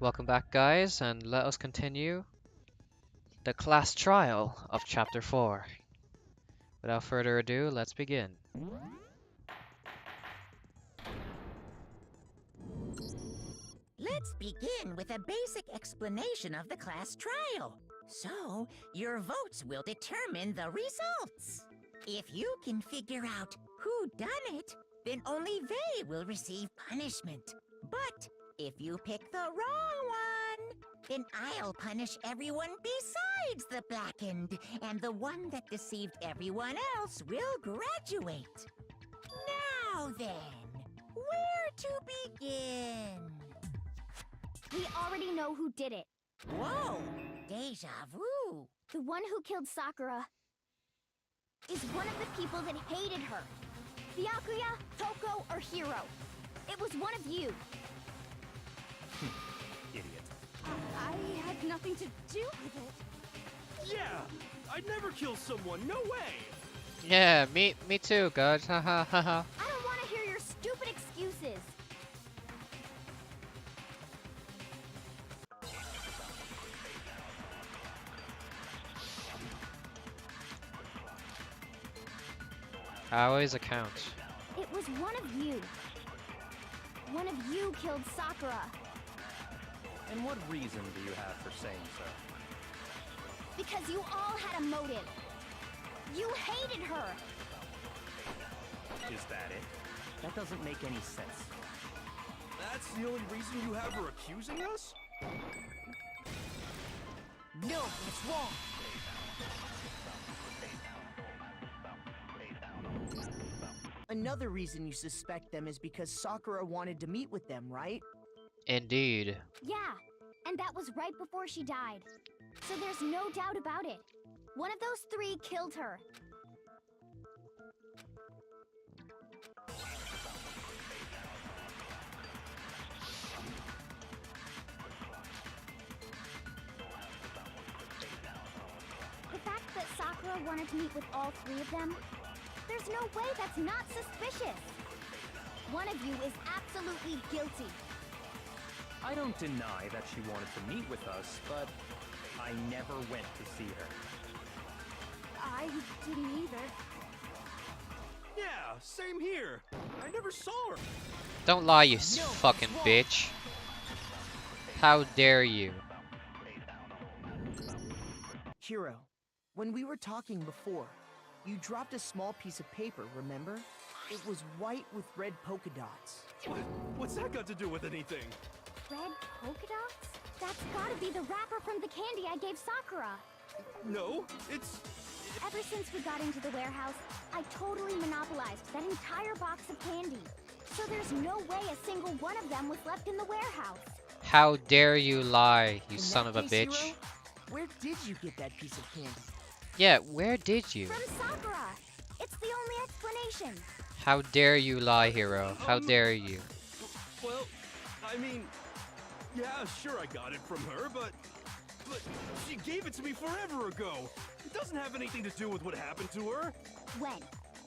Welcome back, guys, and let us continue the class trial of Chapter 4. Without further ado, let's begin. Let's begin with a basic explanation of the class trial. So, your votes will determine the results. If you can figure out who done it, then only they will receive punishment. But if you pick the wrong one, then I'll punish everyone besides the blackened, and the one that deceived everyone else will graduate. Now then, where to begin? We already know who did it. Whoa! Deja vu! The one who killed Sakura is one of the people that hated her. Byakuya, Toko, or Hiro. It was one of you. Idiot. I had nothing to do with it. Yeah! I'd never kill someone, no way! Yeah, me too, guys. Haha, haha. I don't want to hear your stupid excuses. Always a count. It was one of you. One of you killed Sakura. And what reason do you have for saying so? Because you all had a motive. You hated her. Is that it? That doesn't make any sense. That's the only reason you have her accusing us? No, it's wrong. Another reason you suspect them is because Sakura wanted to meet with them, right? Indeed. Yeah, and that was right before she died. So there's no doubt about it. One of those three killed her. The fact that Sakura wanted to meet with all three of them, there's no way that's not suspicious. One of you is absolutely guilty. I don't deny that she wanted to meet with us, but I never went to see her. I didn't either. Yeah, same here. I never saw her. Don't lie, you fucking bitch. How dare you? Hiro, when we were talking before, you dropped a small piece of paper, remember? It was white with red polka dots. What's that got to do with anything? Red polka dots? That's gotta be the wrapper from the candy I gave Sakura. No, it's... Ever since we got into the warehouse, I totally monopolized that entire box of candy. So there's no way a single one of them was left in the warehouse. How dare you lie, you In son that of a case, bitch. Hiro, where did you get that piece of candy? Yeah, where did you? From Sakura! It's the only explanation. How dare you lie, Hiro? How dare you? Well, I mean... Yeah, sure I got it from her, but she gave it to me forever ago. It doesn't have anything to do with what happened to her. When?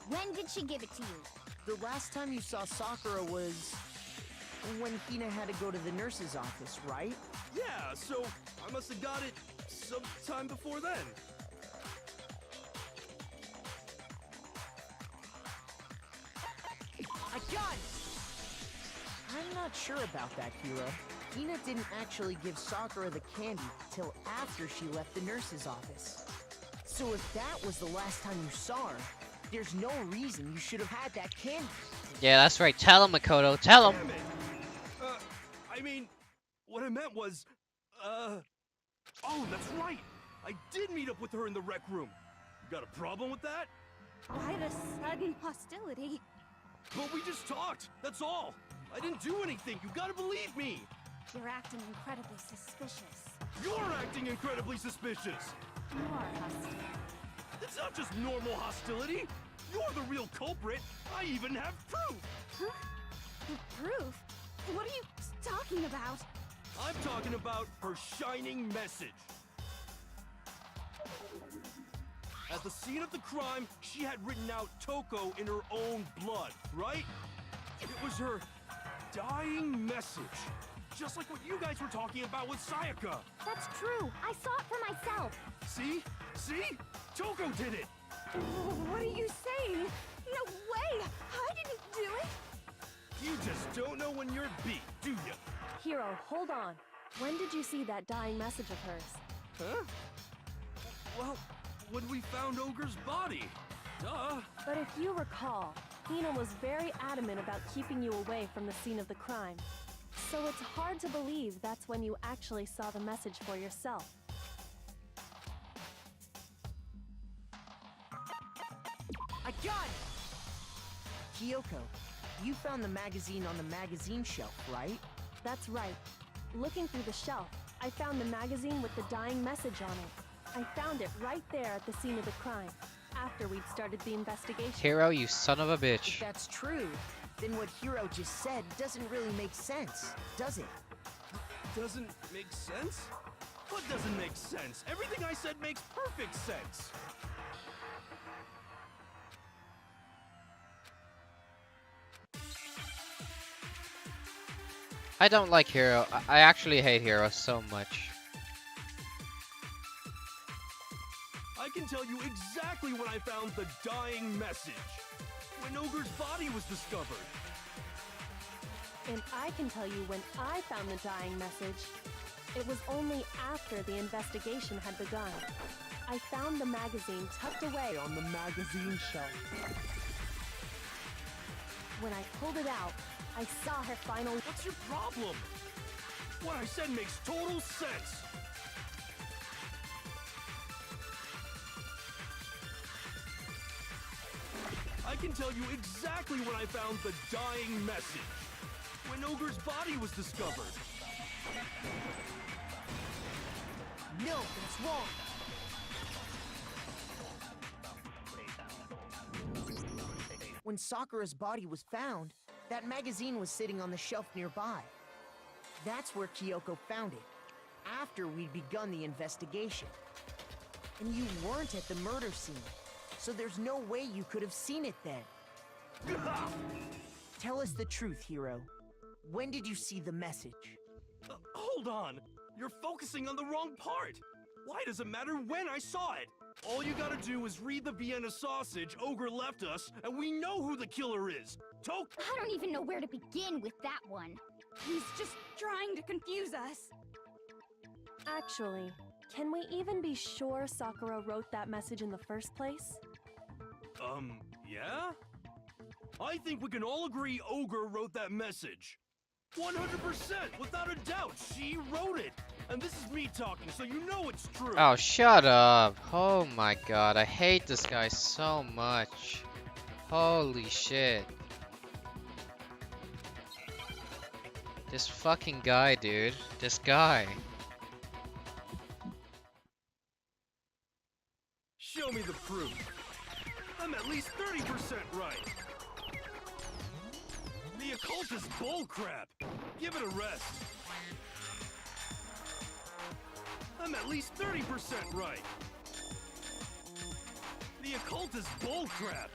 When did she give it to you? The last time you saw Sakura was when Hina had to go to the nurse's office, right? Yeah, so I must have got it sometime before then. I got it! I'm not sure about that, Hiro. Hina didn't actually give Sakura the candy till after she left the nurse's office. So if that was the last time you saw her, there's no reason you should have had that candy. Yeah, that's right. Tell him, Makoto. Tell him. Damn it. I mean, what I meant was, oh, that's right. I did meet up with her in the rec room. You got a problem with that? Why the sudden hostility? But we just talked, that's all. I didn't do anything, you gotta believe me. You're acting incredibly suspicious. You're acting incredibly suspicious. You are hostile. It's not just normal hostility. You're the real culprit. I even have proof. Huh? The proof? What are you talking about? I'm talking about her shining message. At the scene of the crime, she had written out Toko in her own blood, right? It was her dying message. Just like what you guys were talking about with Sayaka. That's true. I saw it for myself. See? See? Toko did it! What are you saying? No way! I didn't do it! You just don't know when you're beat, do you? Hiro, hold on. When did you see that dying message of hers? Huh? Well, when we found Ogre's body. Duh. But if you recall, Hina was very adamant about keeping you away from the scene of the crime. So it's hard to believe that's when you actually saw the message for yourself. I got it! Kyoko, you found the magazine on the magazine shelf, right? That's right. Looking through the shelf, I found the magazine with the dying message on it. I found it right there at the scene of the crime, after we'd started the investigation. Hiro, you son of a If bitch. that's true, then what Hiro just said doesn't really make sense, does it? Doesn't make sense? What doesn't make sense? Everything I said makes perfect sense. I don't like Hiro. I actually hate Hiro so much. I can tell you exactly when I found the dying message. When Ogre's body was discovered. And I can tell you when I found the dying message. It was only after the investigation had begun. I found the magazine tucked away on the magazine shelf. When I pulled it out, I saw her final... What's your problem? What I said makes total sense. I can tell you exactly when I found the dying message. When Ogre's body was discovered. No, that's wrong. When Sakura's body was found, that magazine was sitting on the shelf nearby. That's where Kyoko found it, after we'd begun the investigation. And you weren't at the murder scene, so there's no way you could have seen it then. Tell us the truth, Hiro. When did you see the message? Hold on. You're focusing on the wrong part. Why does it matter when I saw it? All you gotta do is read the Vienna sausage Ogre left us, and we know who the killer is. I don't even know where to begin with that one. He's just trying to confuse us. Actually, can we even be sure Sakura wrote that message in the first place? Yeah? I think we can all agree Ogre wrote that message. 100%, without a doubt, she wrote it. And this is me talking, so you know it's true. Oh, shut up. Oh my god, I hate this guy so much. Holy shit. This fucking guy, dude. This guy. Show me the proof. I'm at least 30% right. The occult is bullcrap. Give it a rest. I'm at least 30% right. The occult is bullcrap.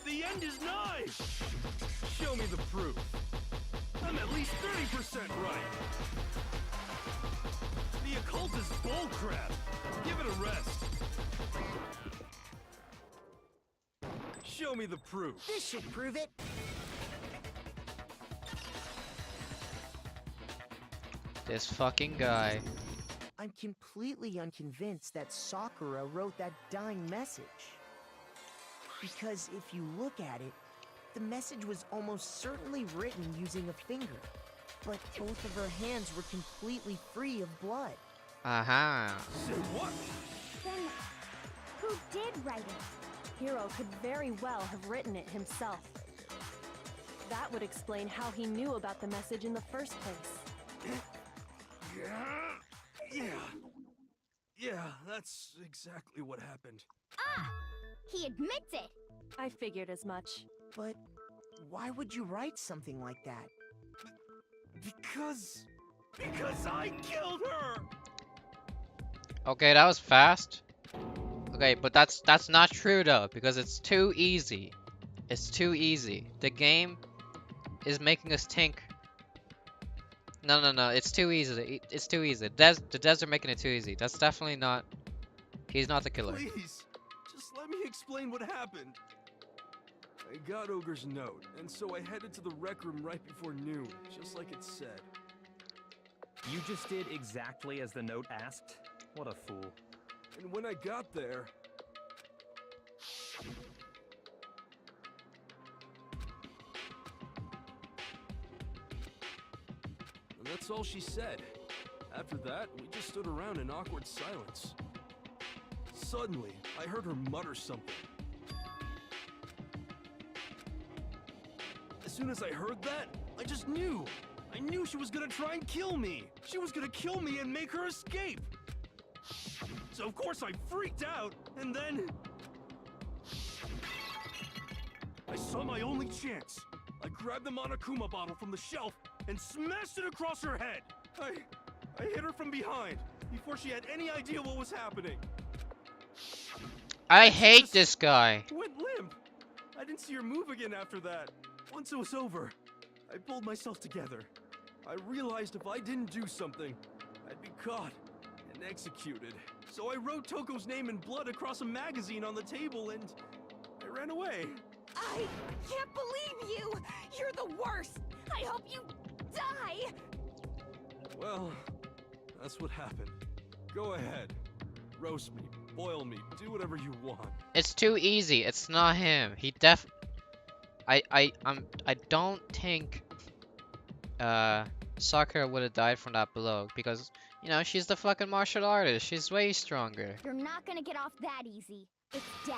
The end is nigh. Show me the proof. I'm at least 30% right. The occult is bullcrap. Give it a rest. Show me the proof. This should prove it. This fucking guy. I'm completely unconvinced that Sakura wrote that dying message. Because if you look at it, the message was almost certainly written using a finger. But both of her hands were completely free of blood. Aha. Say what? Then, who did write it? Hiro could very well have written it himself. That would explain how he knew about the message in the first place. Yeah, that's exactly what happened. Ah! He admits it! I figured as much. But why would you write something like that? Because I killed her! Okay, that was fast. Okay, but that's not true though, because it's too easy. It's too easy. The game is making us think. No. It's too easy. It's too easy. The devs are making it too easy. That's definitely not. He's not the killer. Please, just let me explain what happened. I got Ogre's note, and so I headed to the rec room right before noon, just like it said. You just did exactly as the note asked? What a fool. And when I got there... And that's all she said. After that, we just stood around in awkward silence. Suddenly, I heard her mutter something. As soon as I heard that, I just knew. I knew she was gonna try and kill me. She was gonna kill me and make her escape. So of course I freaked out, and then... I saw my only chance. I grabbed the Monokuma bottle from the shelf and smashed it across her head. I hit her from behind, before she had any idea what was happening. I hate this guy. Went limp. I didn't see her move again after that. Once it was over, I pulled myself together. I realized if I didn't do something, I'd be caught and executed. So I wrote Toko's name in blood across a magazine on the table and I ran away. I can't believe you! You're the worst! I hope you die! Well, that's what happened. Go ahead. Roast me, boil me, do whatever you want. It's too easy. It's not him. He I don't think Sakura would have died from that blow because, you know, she's the fucking martial artist. She's way stronger. You're not gonna get off that easy. It's death.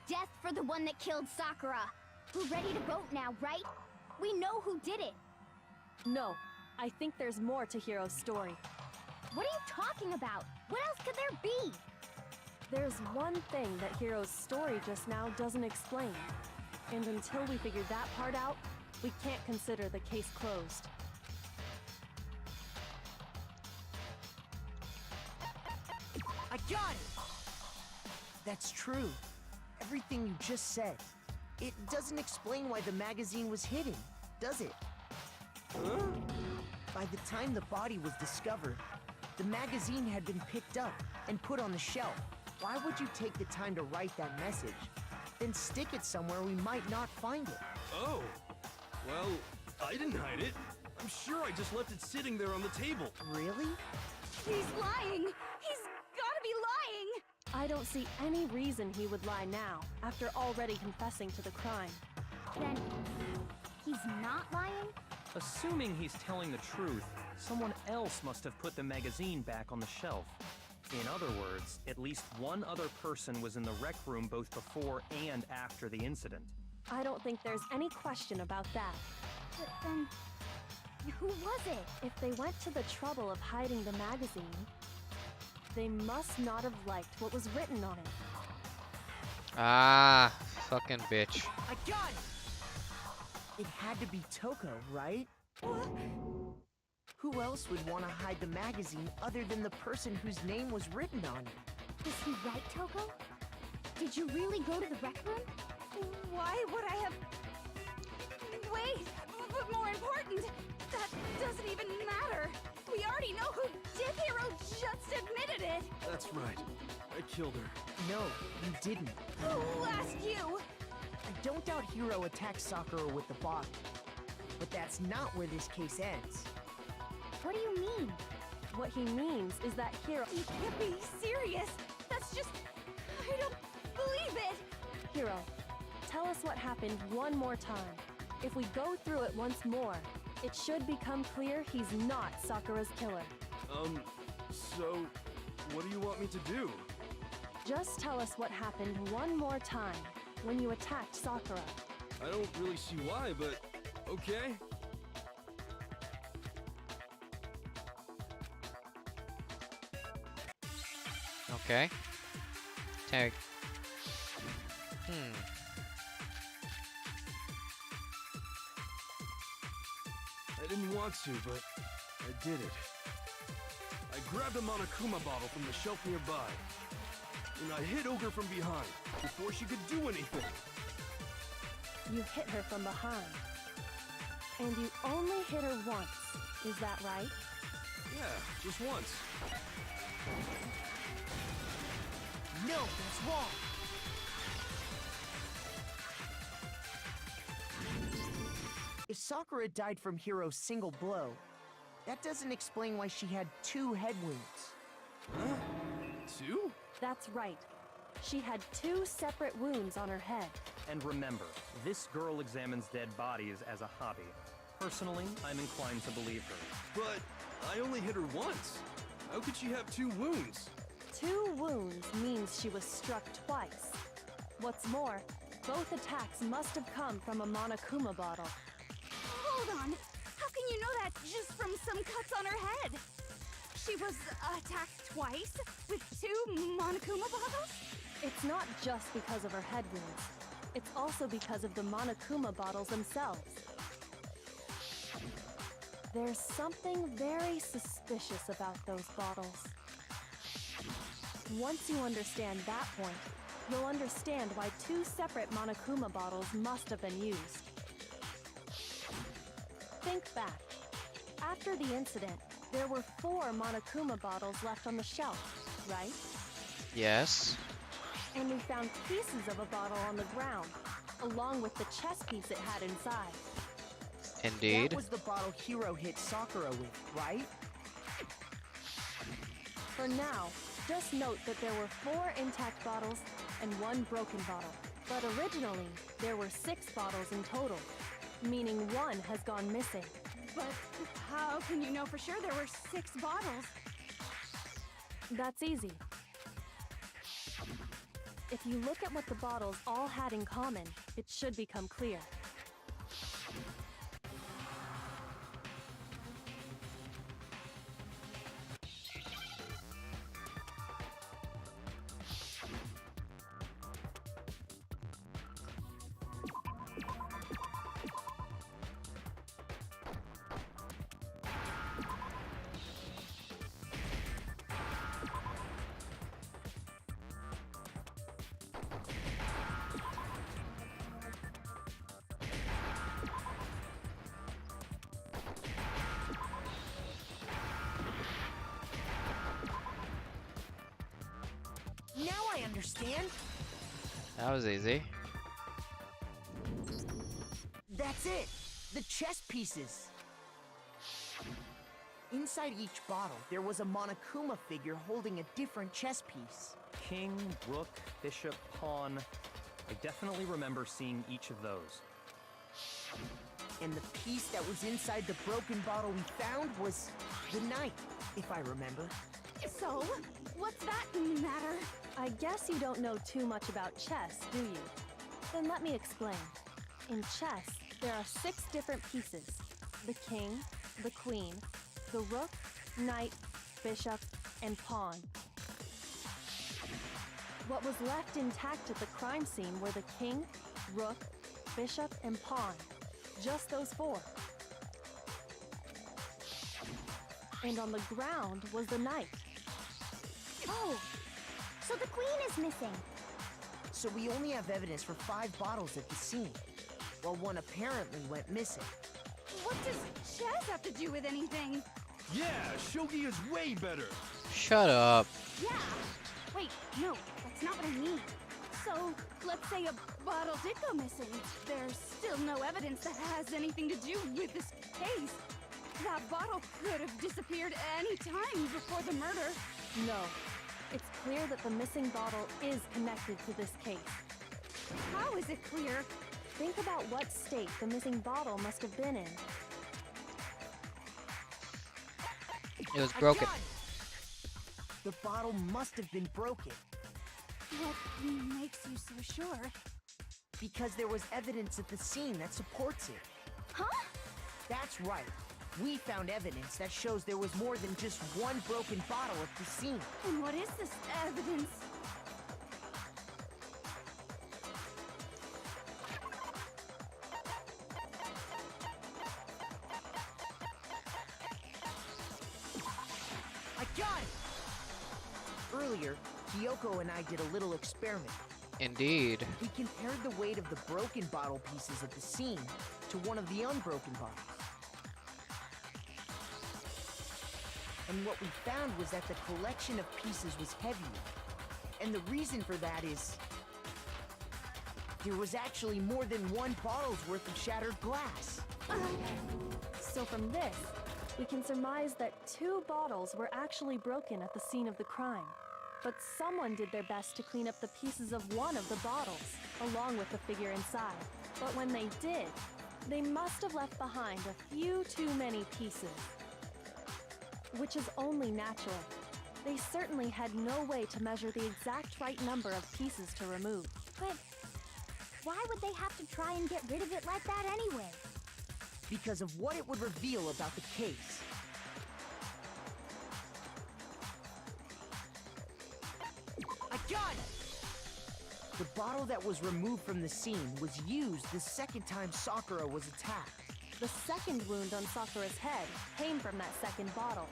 Death for the one that killed Sakura. We're ready to vote now, right? We know who did it. No, I think there's more to Hiro's story. What are you talking about? What else could there be? There's one thing that Hiro's story just now doesn't explain. And until we figure that part out, we can't consider the case closed. I got it! That's true. Everything you just said. It doesn't explain why the magazine was hidden, does it? Huh? By the time the body was discovered, the magazine had been picked up and put on the shelf. Why would you take the time to write that message? Then stick it somewhere we might not find it. Oh. Well, I didn't hide it. I'm sure I just left it sitting there on the table. Really? He's lying! He's gotta be lying! I don't see any reason he would lie now, after already confessing to the crime. Then, he's not lying? Assuming he's telling the truth, someone else must have put the magazine back on the shelf. In other words, at least one other person was in the rec room both before and after the incident. I don't think there's any question about that. But then, who was it? If they went to the trouble of hiding the magazine, they must not have liked what was written on it. Ah, fucking bitch. I got it! It had to be Toko, right? Who else would want to hide the magazine other than the person whose name was written on it? Is he right, Toko? Did you really go to the rec room? Why would I have... Wait, but more important, that doesn't even matter. We already know who did. Hero just admitted it. That's right. I killed her. No, you didn't. Who asked you? I don't doubt Hiro attacked Sakura with the bottle. But that's not where this case ends. What do you mean? What he means is that Hiro... You can't be serious. That's just... I don't believe it. Hiro, tell us what happened one more time. If we go through it once more, it should become clear he's not Sakura's killer. So, what do you want me to do? Just tell us what happened one more time when you attacked Sakura. I don't really see why, but okay. Okay. Tag. I didn't want to, but I did it. I grabbed a Monokuma bottle from the shelf nearby, and I hit Ogre from behind before she could do anything. You hit her from behind. And you only hit her once. Is that right? Yeah, just once. No, that's wrong. If Sakura died from Hiro's single blow, that doesn't explain why she had 2 head wounds. Huh? 2? That's right. She had 2 separate wounds on her head. And remember, this girl examines dead bodies as a hobby. Personally, I'm inclined to believe her. But I only hit her once. How could she have 2 wounds? 2 wounds means she was struck twice. What's more, both attacks must have come from a Monokuma bottle. Hold on. How can you know that just from some cuts on her head? She was attacked twice with 2 Monokuma bottles? It's not just because of her head wounds. It's also because of the Monokuma bottles themselves. There's something very suspicious about those bottles. Once you understand that point, you'll understand why 2 separate Monokuma bottles must have been used. Think back. After the incident, there were 4 Monokuma bottles left on the shelf, right? Yes. And we found pieces of a bottle on the ground, along with the chess piece it had inside. Indeed. That was the bottle Hiro hit Sakura with, right? For now, just note that there were 4 intact bottles and 1 broken bottle. But originally, there were 6 bottles in total, meaning 1 has gone missing. But how can you know for sure there were 6 bottles? That's easy. If you look at what the bottles all had in common, it should become clear. Now I understand. That was easy. That's it. The chess pieces. Inside each bottle, there was a Monokuma figure holding a different chess piece. King, rook, bishop, pawn. I definitely remember seeing each of those. And the piece that was inside the broken bottle we found was the knight, if I remember. So, what's that matter? I guess you don't know too much about chess, do you? Then let me explain. In chess, there are 6 different pieces. The king, the queen, the rook, knight, bishop, and pawn. What was left intact at the crime scene were the king, rook, bishop, and pawn. Just those 4. And on the ground was the knight. Oh, so the queen is missing. So we only have evidence for 5 bottles at the scene, while 1 apparently went missing. What does chess have to do with anything? Yeah, shogi is way better. Shut up. Yeah. Wait, no, that's not what I mean. So, let's say a bottle did go missing. There's still no evidence that has anything to do with this case. That bottle could have disappeared any time before the murder. No. It's clear that the missing bottle is connected to this case. How is it clear? Think about what state the missing bottle must have been in. It was broken. I got it! The bottle must have been broken, What makes you so sure? because there was evidence at the scene that supports it. Huh? That's right. We found evidence that shows there was more than just 1 broken bottle at the scene. And what is this evidence? I got it! Earlier, Kyoko and I did a little experiment. Indeed. We compared the weight of the broken bottle pieces at the scene to one of the unbroken bottles. And what we found was that the collection of pieces was heavier. And the reason for that is there was actually more than one bottle's worth of shattered glass. So from this, we can surmise that 2 bottles were actually broken at the scene of the crime. But someone did their best to clean up the pieces of one of the bottles, along with the figure inside. But when they did, they must have left behind a few too many pieces. Which is only natural. They certainly had no way to measure the exact right number of pieces to remove. But why would they have to try and get rid of it like that anyway? Because of what it would reveal about the case. I got it! The bottle that was removed from the scene was used the second time Sakura was attacked. The second wound on Sakura's head came from that second bottle.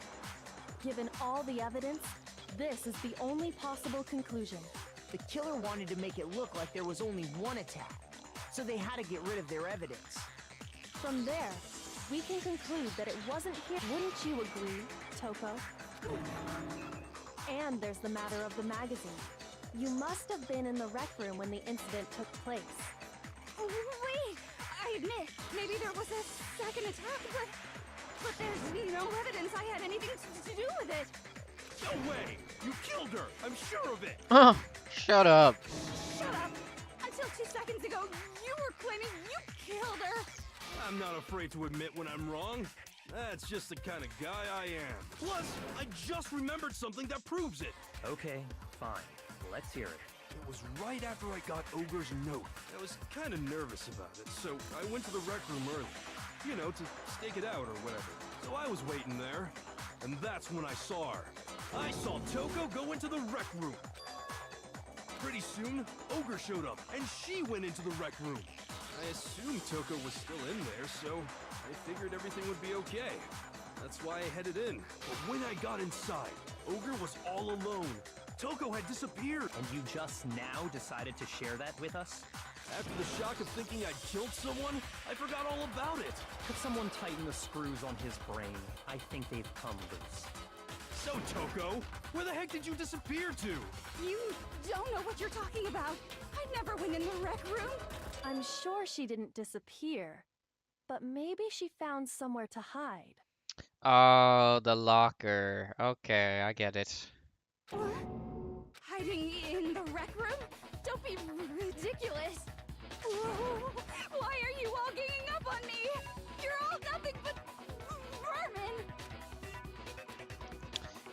Given all the evidence, this is the only possible conclusion. The killer wanted to make it look like there was only one attack, so they had to get rid of their evidence. From there, we can conclude that it wasn't here. Wouldn't you agree, Toko? And there's the matter of the magazine. You must have been in the rec room when the incident took place. Wait! I admit, maybe there was a second attack, but there's no evidence I had anything to do with it. No way! You killed her! I'm sure of it! Oh, shut up. Shut up! Until 2 seconds ago, you were claiming you killed her. I'm not afraid to admit when I'm wrong. That's just the kind of guy I am. Plus, I just remembered something that proves it. Okay, fine. Let's hear it. It was right after I got Ogre's note. I was kind of nervous about it, so I went to the rec room early. You know, to stake it out or whatever. So I was waiting there, and that's when I saw her. I saw Toko go into the rec room. Pretty soon, Ogre showed up, and she went into the rec room. I assumed Toko was still in there, so I figured everything would be okay. That's why I headed in. But when I got inside, Ogre was all alone. Toko had disappeared. And you just now decided to share that with us? After the shock of thinking I'd killed someone, I forgot all about it. Could someone tighten the screws on his brain? I think they've come loose. So, Toko, where the heck did you disappear to? You don't know what you're talking about. I never went in the rec room. I'm sure she didn't disappear, but maybe she found somewhere to hide. Oh, the locker. Okay, I get it. What? Hiding in the rec room? Don't be ridiculous. Whoa. Why are you all ganging up on me? You're all nothing but vermin.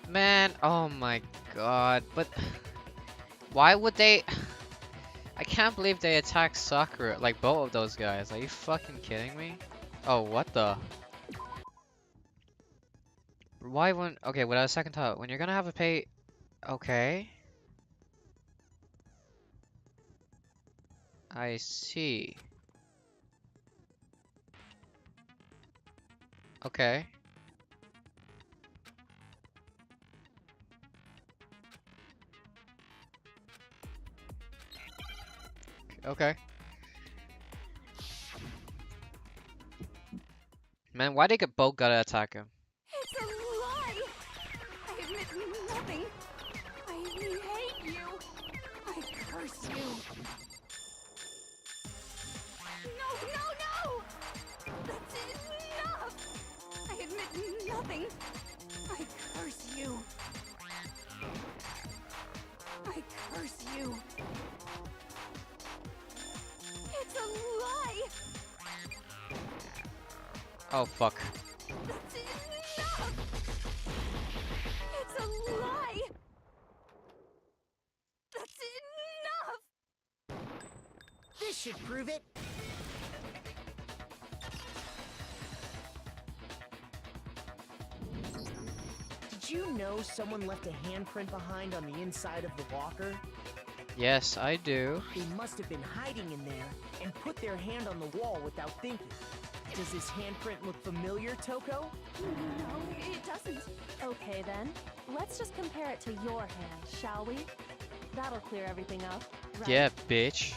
Man, oh my god, but why would they? I can't believe they attacked Sakura, like both of those guys. Are you fucking kidding me? Oh, what the? Why wouldn't? Okay, without a second thought, when you're gonna have a pay, okay. I see. Okay. Okay. Man, why they both gotta attack him? It's a lie. I admit nothing. I hate you. I curse you. No, no, no! That's enough! I admit nothing. I curse you. I curse you. It's a lie! Oh fuck. That's enough! It's a lie! That's enough! This should prove it. Did you know someone left a handprint behind on the inside of the locker? Yes, I do. They must have been hiding in there and put their hand on the wall without thinking. Does this handprint look familiar, Toko? No, it doesn't. Okay then, let's just compare it to your hand, shall we? That'll clear everything up. right? Yeah, bitch.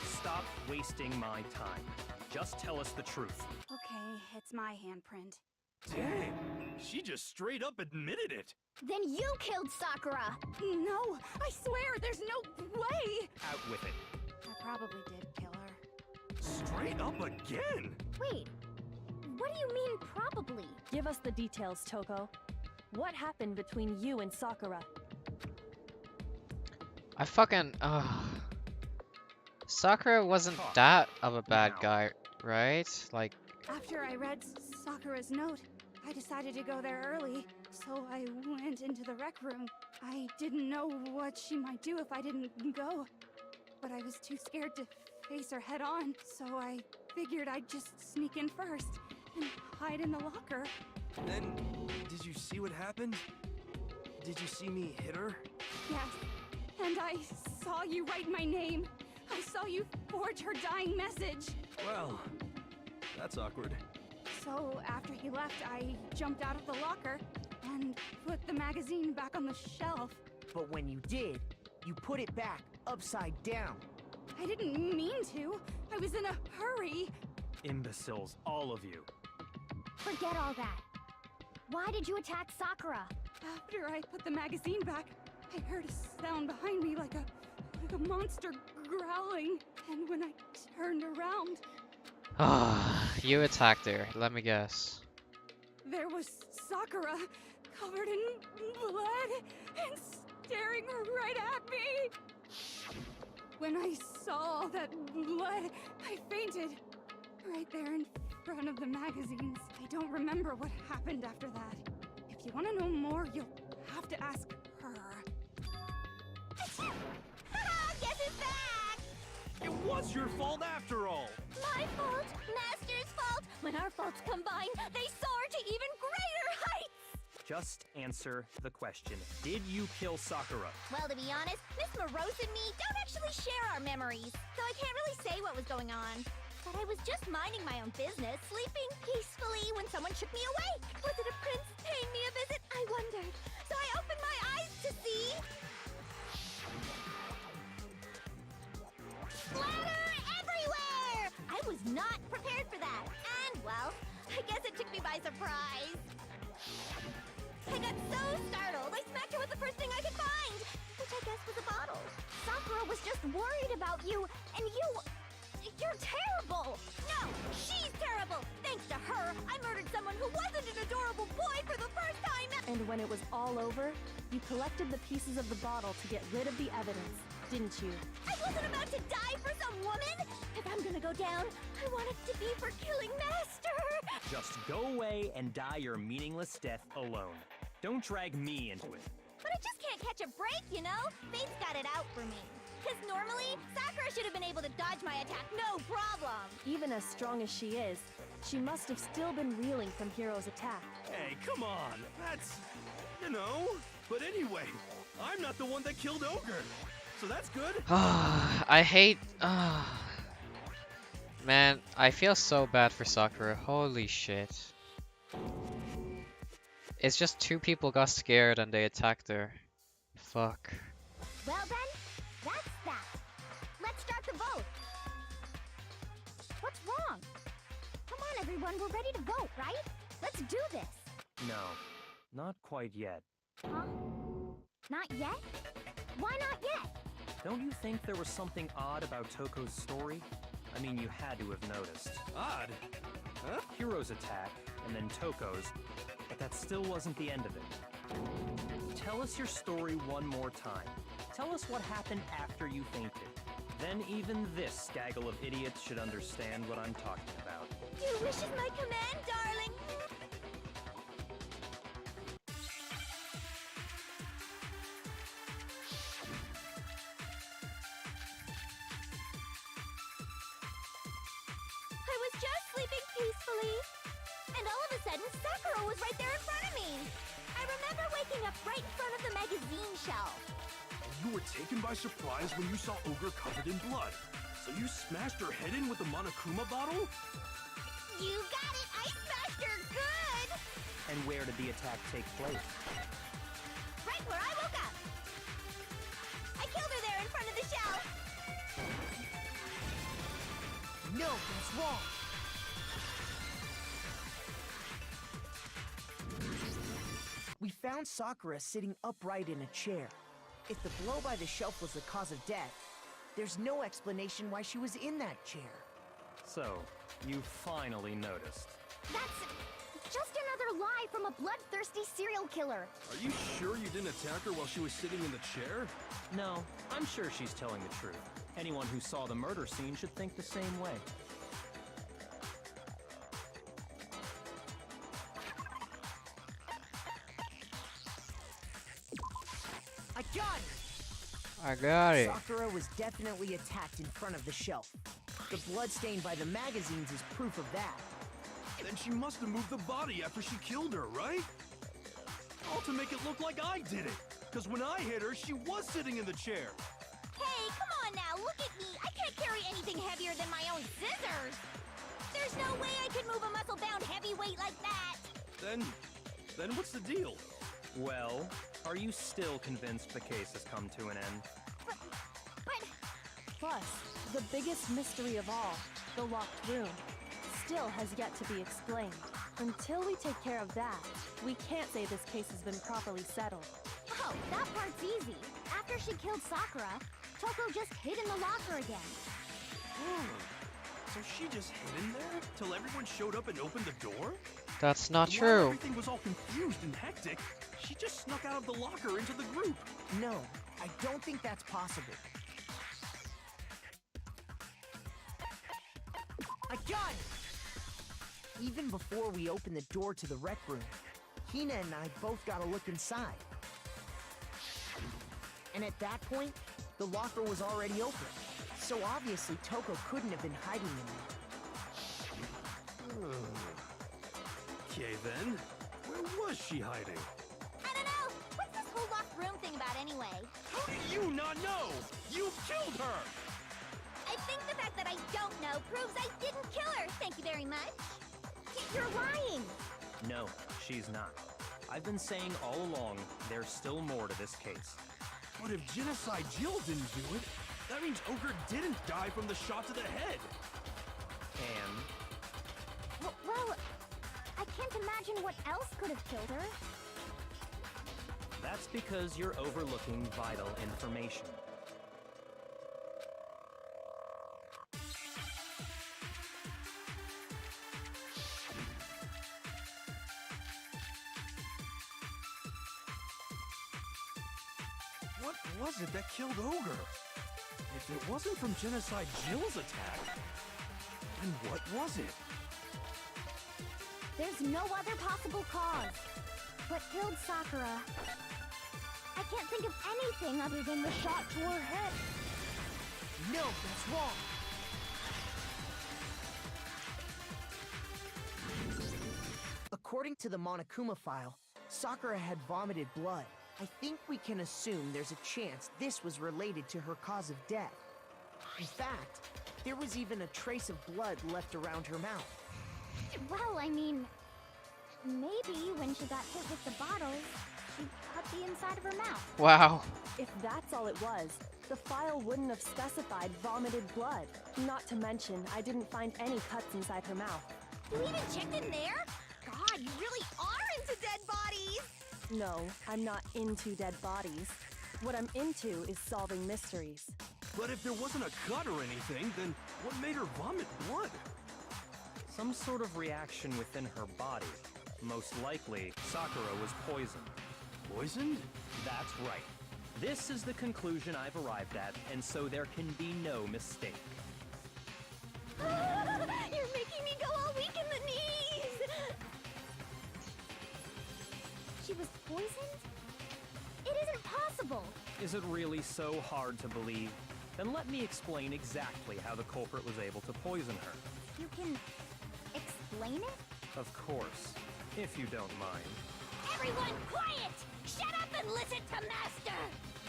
Stop wasting my time. Just tell us the truth. Okay, it's my handprint. Dang, she just straight up admitted it. Then you killed Sakura! No, I swear, there's no way! Out with it. I probably did kill her. Straight up again. Wait, what do you mean probably? Give us the details, Toko. What happened between you and Sakura? I fucking Sakura wasn't that of a bad guy, right? Like, After I read Sakura's note, I decided to go there early, so I went into the rec room. I didn't know what she might do if I didn't go, but I was too scared to face her head on, so I figured I'd just sneak in first and hide in the locker. Then, did you see what happened? Did you see me hit her? Yes, and I saw you write my name. I saw you forge her dying message. Well, that's awkward. So after he left, I jumped out of the locker and put the magazine back on the shelf. But when you did, you put it back upside down. I didn't mean to. I was in a hurry. Imbeciles, all of you. Forget all that. Why did you attack Sakura? After I put the magazine back, I heard a sound behind me like a monster growling. And when I turned around, you attacked her. Let me guess. there was Sakura covered in blood and staring right at me. When I saw all that blood, I fainted. Right there in front of the magazines. I don't remember what happened after that. If you want to know more, you'll have to ask her. Guess who's back? It was your fault after all. My fault, Master's fault. When our faults combine, they soar to even greater heights. Just answer the question. Did you kill Sakura? Well, to be honest, Miss Morose and me don't actually share our memories, so I can't really say what was going on. But I was just minding my own business, sleeping peacefully when someone shook me awake. Was it a prince paying me a visit? I wondered. So I opened my eyes to see... splatter everywhere! I was not prepared for that. And, well, I guess it took me by surprise. I got so startled, I smacked her with the first thing I could find, which I guess was a bottle. Sakura was just worried about you, and you're terrible! No, she's terrible! Thanks to her, I murdered someone who wasn't an adorable boy for the first time! And when it was all over, you collected the pieces of the bottle to get rid of the evidence, didn't you? I wasn't about to die for some woman! If I'm gonna go down, I want it to be for killing Master! Just go away and die your meaningless death alone. Don't drag me into it. But I just can't catch a break, you know? Fate's got it out for me. Because normally, Sakura should have been able to dodge my attack no problem! Even as strong as she is, she must have still been reeling from Hiro's attack. Hey, come on. That's, you know. But anyway, I'm not the one that killed Ogre. So that's good. I hate. Man, I feel so bad for Sakura. Holy shit. It's just two people got scared and they attacked her. Fuck. Well then, that's that. Let's start the vote. What's wrong? Come on, everyone, we're ready to vote, right? Let's do this. No, not quite yet. Huh? Not yet? Why not yet? Don't you think there was something odd about Toko's story? I mean, you had to have noticed. Odd. Huh? Hiro's attack, and then Toko's, but that still wasn't the end of it. Tell us your story one more time. Tell us what happened after you fainted. Then even this gaggle of idiots should understand what I'm talking about. Your wish is my command, darling. I was just sleeping peacefully, and all of a sudden, Sakura was right there in front of me. I remember waking up right in front of the magazine shelf. You were taken by surprise when you saw Ogre covered in blood. So you smashed her head in with the Monokuma bottle? You got it! I smashed her good! And where did the attack take place? Right where I woke up. I killed her there in front of the shelf! No, that's wrong. We found Sakura sitting upright in a chair. If the blow by the shelf was the cause of death, there's no explanation why she was in that chair. So, you finally noticed. That's just another lie from a bloodthirsty serial killer. Are you sure you didn't attack her while she was sitting in the chair? No, I'm sure she's telling the truth. Anyone who saw the murder scene should think the same way. I got it! I got it. Sakura was definitely attacked in front of the shelf. The blood stain by the magazines is proof of that. Then she must have moved the body after she killed her, right? All to make it look like I did it. Because when I hit her, she was sitting in the chair. Hey, come on now, look at me! I can't carry anything heavier than my own scissors! There's no way I could move a muscle-bound heavyweight like that! Then what's the deal? Well, are you still convinced the case has come to an end? But... Plus, the biggest mystery of all, the locked room, still has yet to be explained. Until we take care of that, we can't say this case has been properly settled. Oh, that part's easy. After she killed Sakura, Toko just hid in the locker again. So she just hid in there till everyone showed up and opened the door? That's not While true. everything was all confused and hectic, she just snuck out of the locker into the group. No, I don't think that's possible. I got it! Even before we opened the door to the rec room, Hina and I both got a look inside. And at that point, the locker was already open. So obviously Toko couldn't have been hiding in there. Okay then, where was she hiding? I don't know! What's this whole locked room thing about anyway? How do you not know? You killed her! I think the fact that I don't know proves I didn't kill her, thank you very much. You're lying! No, she's not. I've been saying all along, there's still more to this case. But if Genocide Jill didn't do it, that means Ogre didn't die from the shot to the head. And Well, I can't imagine what else could have killed her. that's because you're overlooking vital information. What was it that killed Ogre? If it wasn't from Genocide Jill's attack, then what was it? There's no other possible cause. What killed Sakura? I can't think of anything other than the shot to her head. No, that's wrong. According to the Monokuma file, Sakura had vomited blood. I think we can assume there's a chance this was related to her cause of death. In fact, there was even a trace of blood left around her mouth. Well, I mean, maybe when she got hit with the bottles, she cut the inside of her mouth. Wow. If that's all it was, the file wouldn't have specified vomited blood. Not to mention, I didn't find any cuts inside her mouth. You even checked in there? God, you really are into dead bodies! No, I'm not into dead bodies. What I'm into is solving mysteries. But if there wasn't a cut or anything, then what made her vomit blood? Some sort of reaction within her body. Most likely, Sakura was poisoned. Poisoned? That's right. This is the conclusion I've arrived at, and so there can be no mistake. You're making me go all weak in the knees! She was poisoned? It isn't possible. Is it really so hard to believe? Then let me explain exactly how the culprit was able to poison her. You can explain it? Of course, if you don't mind. Everyone quiet! Shut up and listen to Master!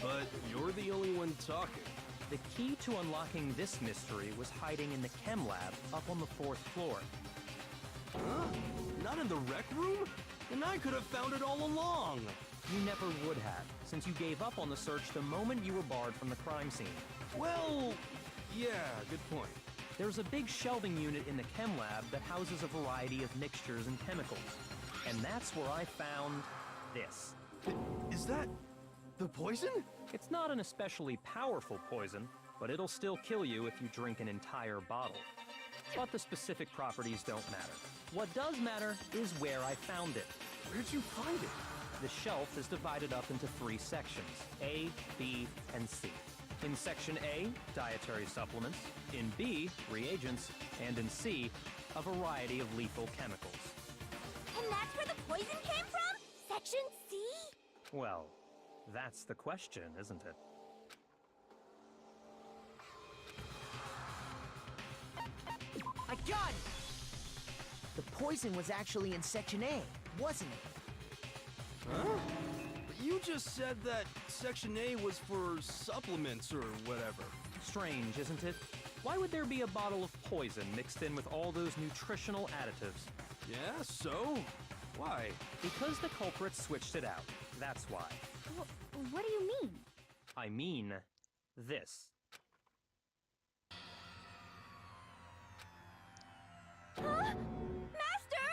But you're the only one talking. The key to unlocking this mystery was hiding in the chem lab up on the 4th floor. Huh? Not in the rec room? And I could have found it all along. You never would have, since you gave up on the search the moment you were barred from the crime scene. Well, yeah, good point. There's a big shelving unit in the chem lab that houses a variety of mixtures and chemicals. And that's where I found this. Is that the poison? It's not an especially powerful poison, but it'll still kill you if you drink an entire bottle. But the specific properties don't matter. What does matter is where I found it. Where'd you find it? The shelf is divided up into 3 sections, A, B, and C. In Section A, dietary supplements. In B, reagents. And in C, a variety of lethal chemicals. And that's where the poison came from? Section C? Well, that's the question, isn't it? I got it! The poison was actually in Section A, wasn't it? Huh? But you just said that Section A was for supplements or whatever. Strange, isn't it? Why would there be a bottle of poison mixed in with all those nutritional additives? Yeah, so? Why? Because the culprit switched it out. That's why. What do you mean? I mean, this. Huh? Master!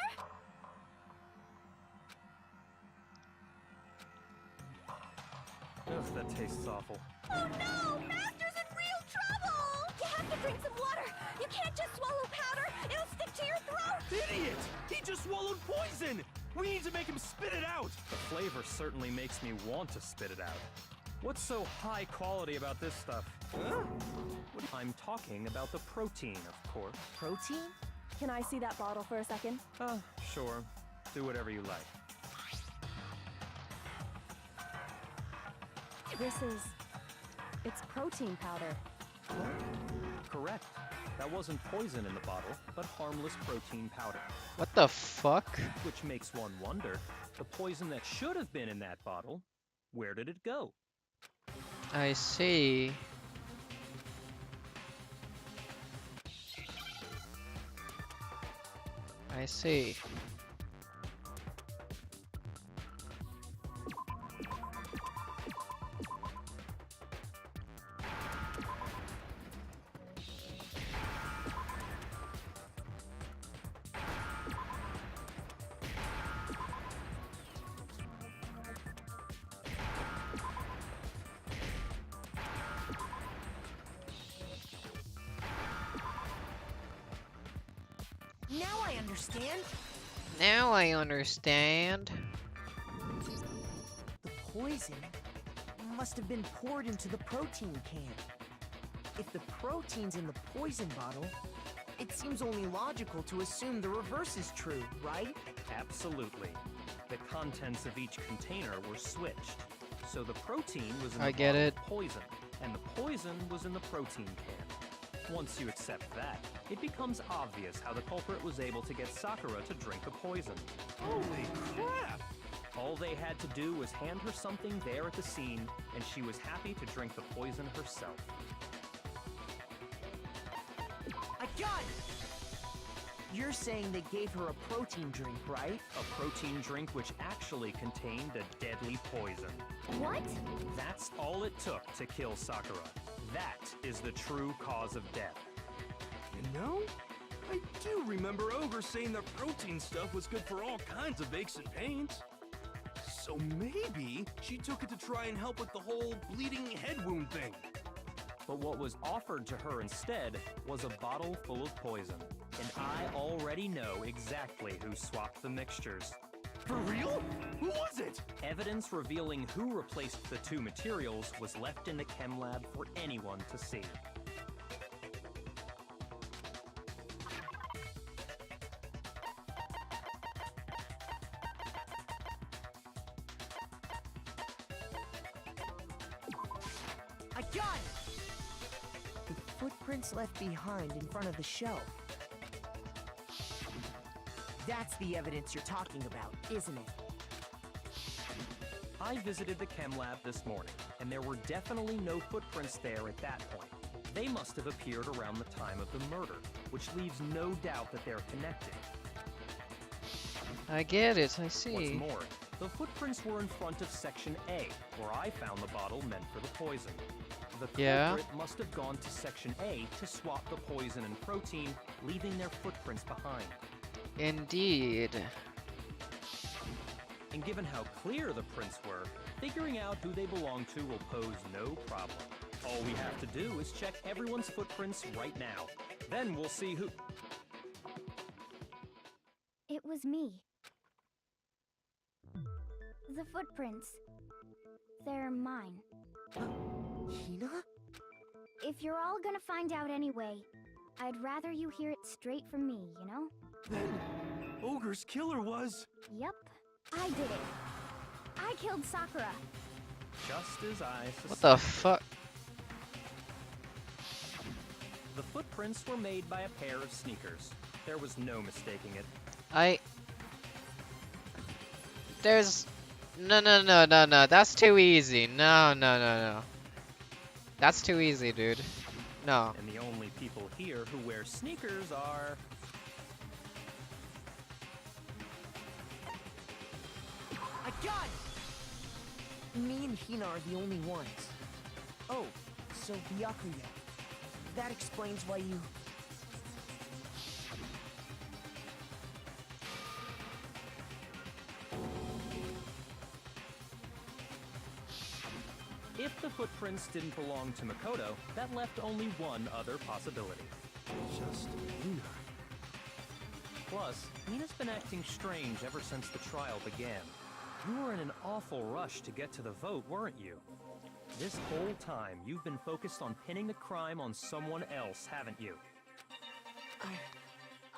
Ugh, that tastes awful. Oh no! Master's in real trouble! You have to drink some water! You can't just swallow powder! It'll stick to your throat! Idiot! He just swallowed poison! We need to make him spit it out! The flavor certainly makes me want to spit it out. What's so high quality about this stuff? Huh? I'm talking about the protein, of course. Protein? Can I see that bottle for a second? Sure. Do whatever you like. It's protein powder. Correct. That wasn't poison in the bottle, but harmless protein powder. What the fuck? Which makes one wonder, the poison that should have been in that bottle, where did it go? I see. I see. Now I understand. Now I understand. The poison must have been poured into the protein can. If the protein's in the poison bottle, it seems only logical to assume the reverse is true, right? Absolutely. The contents of each container were switched. So the protein was in I the get bottle it. of poison, and the poison was in the protein can. Once you accept that, it becomes obvious how the culprit was able to get Sakura to drink the poison. Holy crap! All they had to do was hand her something there at the scene, and she was happy to drink the poison herself. I got it! You're saying they gave her a protein drink, right? A protein drink which actually contained a deadly poison. What? That's all it took to kill Sakura. That is the true cause of death. You know, I do remember Ogre saying that protein stuff was good for all kinds of aches and pains. So maybe she took it to try and help with the whole bleeding head wound thing. But what was offered to her instead was a bottle full of poison. And I already know exactly who swapped the mixtures. For real? Who was it? Evidence revealing who replaced the 2 materials was left in the chem lab for anyone to see. I got it! The footprints left behind in front of the shelf. That's the evidence you're talking about, isn't it? I visited the chem lab this morning, and there were definitely no footprints there at that point. They must have appeared around the time of the murder, which leaves no doubt that they're connected. I get it, I What's see. more, the footprints were in front of Section A, where I found the bottle meant for the poison. The Yeah? culprit must have gone to Section A to swap the poison and protein, leaving their footprints behind. Indeed. And given how clear the prints were, figuring out who they belong to will pose no problem. All we have to do is check everyone's footprints right now. Then we'll see who... It was me. The footprints. They're mine. Hina? If you're all gonna find out anyway, I'd rather you hear it straight from me, you know? Then, Ogre's killer was... Yep, I did it. I killed Sakura. Just as I suspected. What the fuck? The footprints were made by a pair of sneakers. There was no mistaking it. There's... No, that's too easy. No. That's too easy, dude. No. And the only people here who wear sneakers are... I got it! Me and Hina are the only ones. Oh, so Byakuya. That explains why you... If the footprints didn't belong to Makoto, that left only one other possibility. Just Hina. Plus, Nina's been acting strange ever since the trial began. You were in an awful rush to get to the vote, weren't you? This whole time, you've been focused on pinning the crime on someone else, haven't you?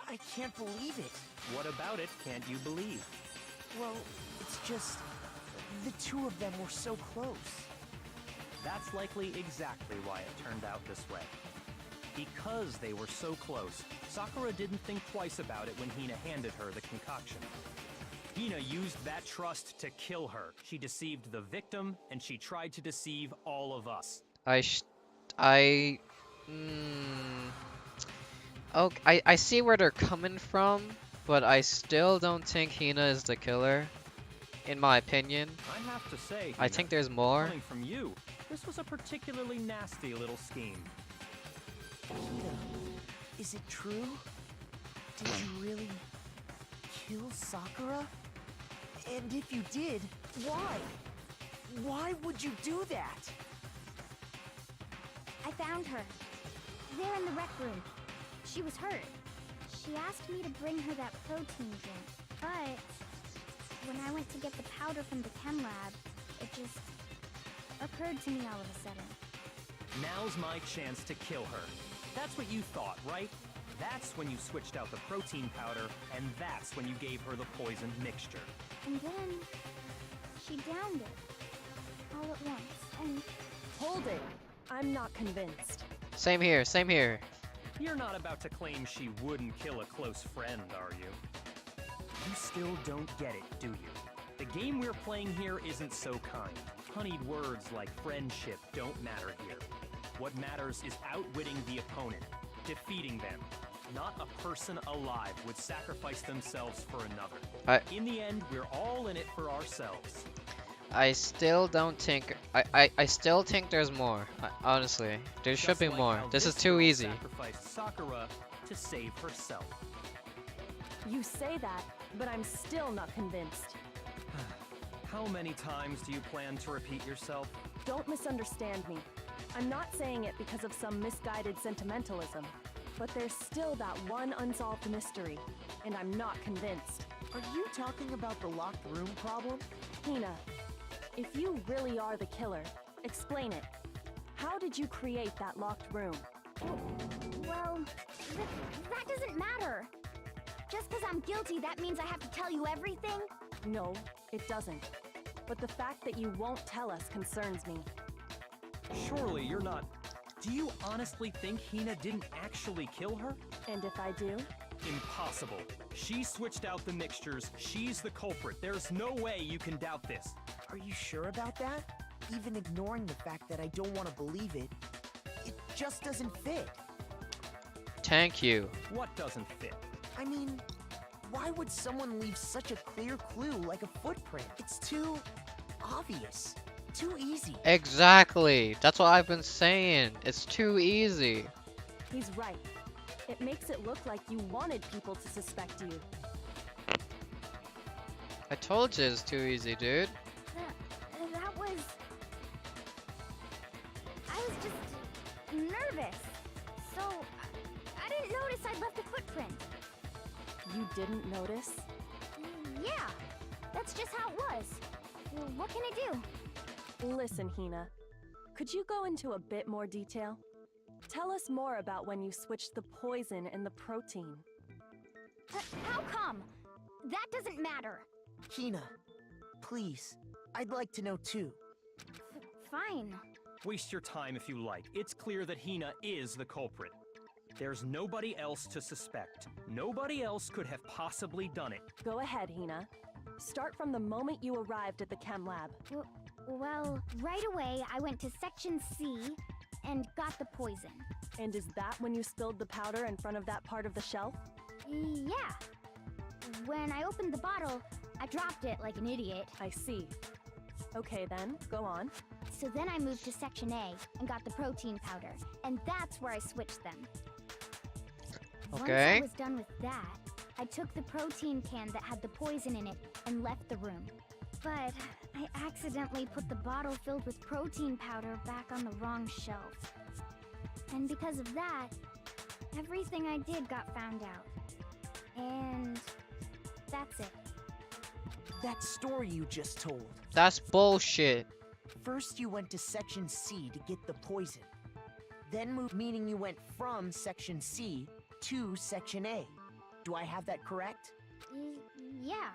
I can't believe it. What about it can't you believe? Well, it's just... the two of them were so close. That's likely exactly why it turned out this way. Because they were so close, Sakura didn't think twice about it when Hina handed her the concoction. Hina used that trust to kill her. She deceived the victim, and she tried to deceive all of us. Okay, I see where they're coming from, but I still don't think Hina is the killer, in my opinion. I have to say, I Hina, think there's more. coming from you, this was a particularly nasty little scheme. Hina, is it true? Did you really kill Sakura? And if you did, why? Why would you do that? I found her. There in the rec room. She was hurt. She asked me to bring her that protein drink, but when I went to get the powder from the chem lab, it just occurred to me all of a sudden. Now's my chance to kill her. That's what you thought, right? That's when you switched out the protein powder, and that's when you gave her the poisoned mixture. And then she downed it all at once, and Hold it. I'm not convinced. Same here, same here. You're not about to claim she wouldn't kill a close friend, are you? You still don't get it, do you? The game we're playing here isn't so kind. Honeyed words like friendship don't matter here. What matters is outwitting the opponent, defeating them. Not a person alive would sacrifice themselves for another. In the end, we're all in it for ourselves. I still don't think... I still think there's more. Honestly, there should Just be like more. how This is this too girl easy. Sacrificed Sakura to save herself. You say that, but I'm still not convinced. How many times do you plan to repeat yourself? Don't misunderstand me. I'm not saying it because of some misguided sentimentalism, but there's still that one unsolved mystery, and I'm not convinced. Are you talking about the locked room problem? Hina, if you really are the killer, explain it. How did you create that locked room? well, that doesn't matter. Just because I'm guilty, that means I have to tell you everything? No, it doesn't. But the fact that you won't tell us concerns me. Surely you're not... Do you honestly think Hina didn't actually kill her? And if I do? Impossible. She switched out the mixtures. She's the culprit. There's no way you can doubt this. Are you sure about that? Even ignoring the fact that I don't want to believe it, it just doesn't fit. Thank you. What doesn't fit? I mean, Why would someone leave such a clear clue like a footprint? It's too obvious. Too easy. Exactly. That's what I've been saying. It's too easy. He's right. It makes it look like you wanted people to suspect you. I told you it's too easy, dude. That was... I was just nervous. So, I didn't notice I'd left a footprint. You didn't notice? Yeah, that's just how it was. What can I do? Listen, Hina. Could you go into a bit more detail? Tell us more about when you switched the poison and the protein. How come? That doesn't matter. Hina, please. I'd like to know too. Fine. Waste your time if you like. It's clear that Hina is the culprit. There's nobody else to suspect. Nobody else could have possibly done it. Go ahead, Hina. Start from the moment you arrived at the chem lab. Well, right away I went to Section C and got the poison. And is that when you spilled the powder in front of that part of the shelf? Yeah. When I opened the bottle, I dropped it like an idiot. I see. Okay then, go on. So then I moved to Section A and got the protein powder, and that's where I switched them. Once Okay. I was done with that, I took the protein can that had the poison in it and left the room. But I accidentally put the bottle filled with protein powder back on the wrong shelf. And because of that, everything I did got found out. And that's it. That story you just told. That's bullshit. First you went to Section C to get the poison. Then moved, meaning you went from Section C to Section A. Do I have that correct? Yeah.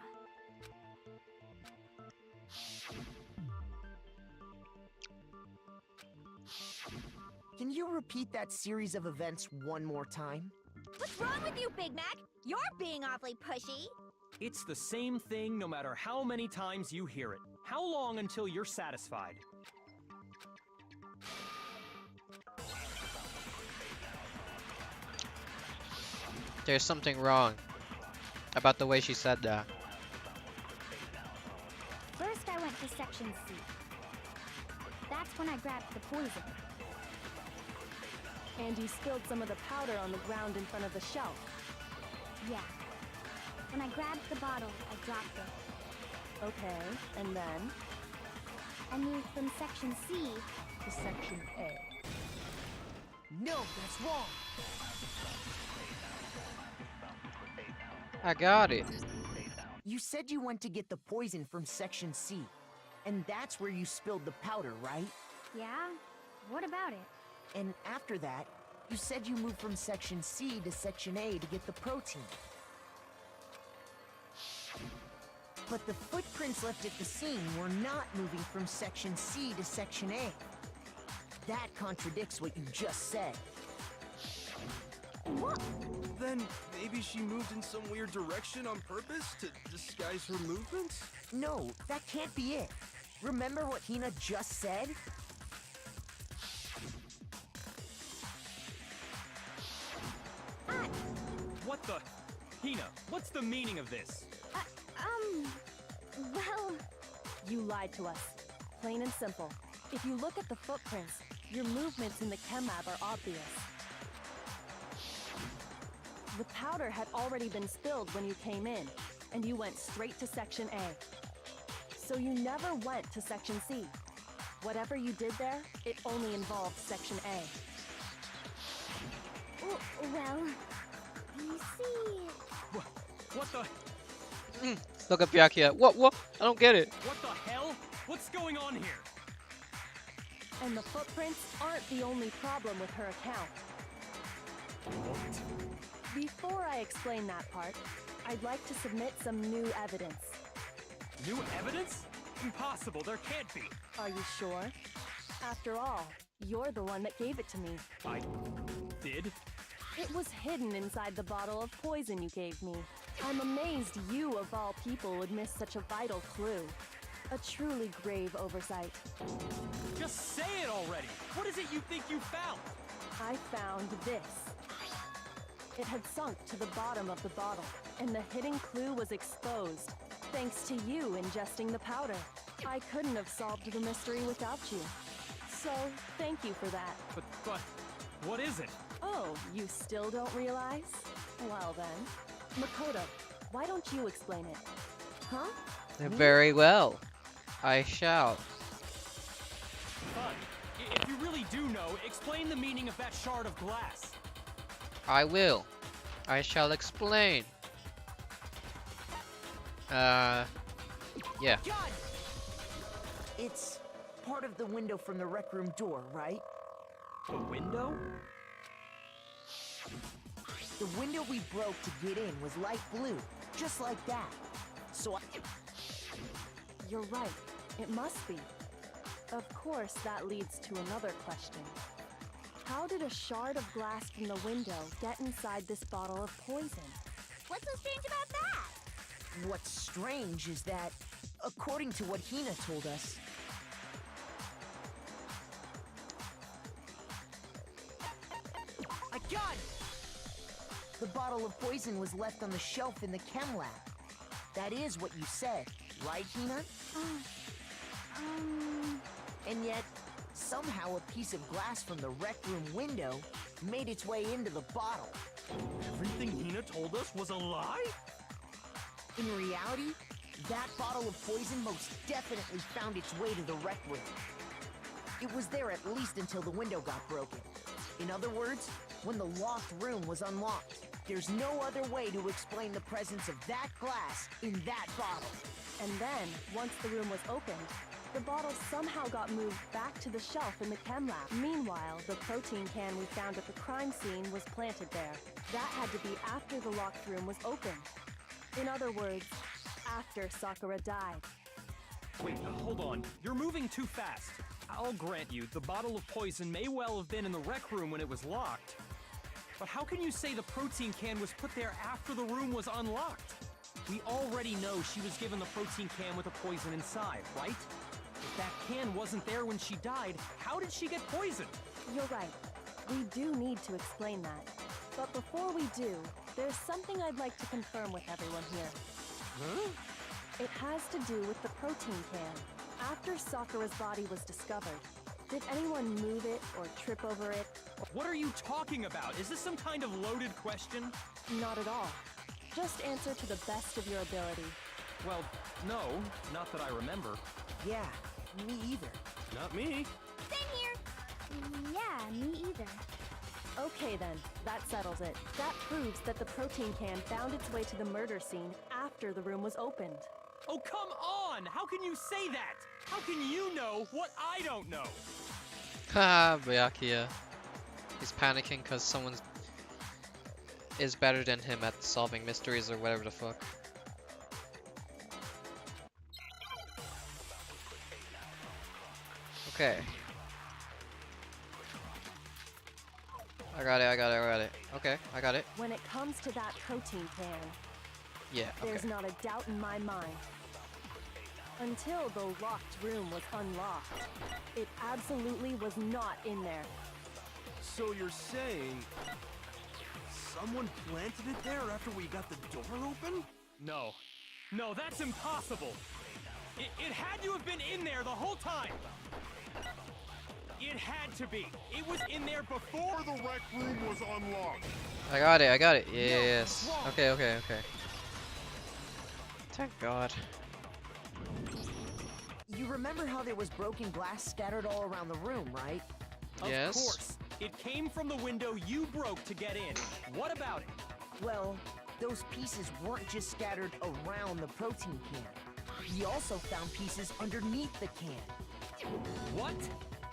Can you repeat that series of events one more time? What's wrong with you, Big Mac? You're being awfully pushy. It's the same thing no matter how many times you hear it. How long until you're satisfied? There's something wrong about the way she said that. First I went to Section C. That's when I grabbed the poison. And you spilled some of the powder on the ground in front of the shelf. Yeah. When I grabbed the bottle, I dropped it. Okay, and then? I moved from Section C To Section A. No, that's wrong. I got it. You said you went to get the poison from Section C. And that's where you spilled the powder, right? Yeah? What about it? And after that, you said you moved from Section C to Section A to get the protein. But the footprints left at the scene were not moving from Section C to Section A. That contradicts what you just said. What? Then maybe she moved in some weird direction on purpose to disguise her movements? No, that can't be it. Remember what Hina just said? What the? Hina, what's the meaning of this? Well... You lied to us. Plain and simple. If you look at the footprints, your movements in the chem lab are obvious. The powder had already been spilled when you came in, and you went straight to Section A. So you never went to Section C. Whatever you did there, it only involved Section A. Well... You see... What the? Look up Yakia. What? I don't get it. What the hell? What's going on here? And the footprints aren't the only problem with her account. Before I explain that part, I'd like to submit some new evidence. New evidence? Impossible, there can't be. Are you sure? After all, you're the one that gave it to me. I did? It was hidden inside the bottle of poison you gave me. I'm amazed you, of all people, would miss such a vital clue. A truly grave oversight. Just say it already! What is it you think you found? I found this. It had sunk to the bottom of the bottle, and the hidden clue was exposed, thanks to you ingesting the powder. I couldn't have solved the mystery without you. So, thank you for that. But, what is it? Oh, you still don't realize? Well then. Makoto, why don't you explain it? Huh? Very well. I shall. Fine. If you really do know, explain the meaning of that shard of glass. I will. I shall explain. Yeah. God! It's part of the window from the rec room door, right? The window? The window we broke to get in was light blue, just like that. So I... You're right. It must be. Of course, that leads to another question. How did a shard of glass from the window get inside this bottle of poison? What's so strange about that? What's strange is that, according to what Hina told us, my God! The bottle of poison was left on the shelf in the chem lab. That is what you said, right, Hina? And yet, somehow a piece of glass from the rec room window made its way into the bottle. Everything Hina told us was a lie? In reality, that bottle of poison most definitely found its way to the rec room. It was there at least until the window got broken. In other words, when the locked room was unlocked. There's no other way to explain the presence of that glass in that bottle. And then, once the room was opened, the bottle somehow got moved back to the shelf in the chem lab. Meanwhile, the protein can we found at the crime scene was planted there. That had to be after the locked room was opened. In other words, after Sakura died. Wait, hold on. You're moving too fast. I'll grant you, the bottle of poison may well have been in the rec room when it was locked. But how can you say the protein can was put there after the room was unlocked? We already know she was given the protein can with the poison inside, right? If that can wasn't there when she died, how did she get poisoned? You're right. We do need to explain that. But before we do, there's something I'd like to confirm with everyone here. Huh? It has to do with the protein can. After Sakura's body was discovered, did anyone move it or trip over it? What are you talking about? Is this some kind of loaded question? Not at all. Just answer to the best of your ability. Well, no, not that I remember. Yeah, me either. Not me. Same here. Yeah, me either. Okay then, that settles it. That proves that the protein can found its way to the murder scene after the room was opened. Oh, come on! How can you say that? How can you know what I don't know? Haha, Byakuya. He's panicking because someone is better than him at solving mysteries or whatever the fuck. Okay. I got it. Okay, I got it. When it comes to that protein can, Yeah, there's okay. not a doubt in my mind. Until the locked room was unlocked, it absolutely was not in there. So you're saying someone planted it there after we got the door open? No. No, that's impossible! It had to have been in there the whole time! It had to be! It was in there before the rec room was unlocked! I got it. Yes. Okay. Thank God. You remember how there was broken glass scattered all around the room, right? Yes. Of course! It came from the window you broke to get in. What about it? Well, those pieces weren't just scattered around the protein can. We also found pieces underneath the can. What?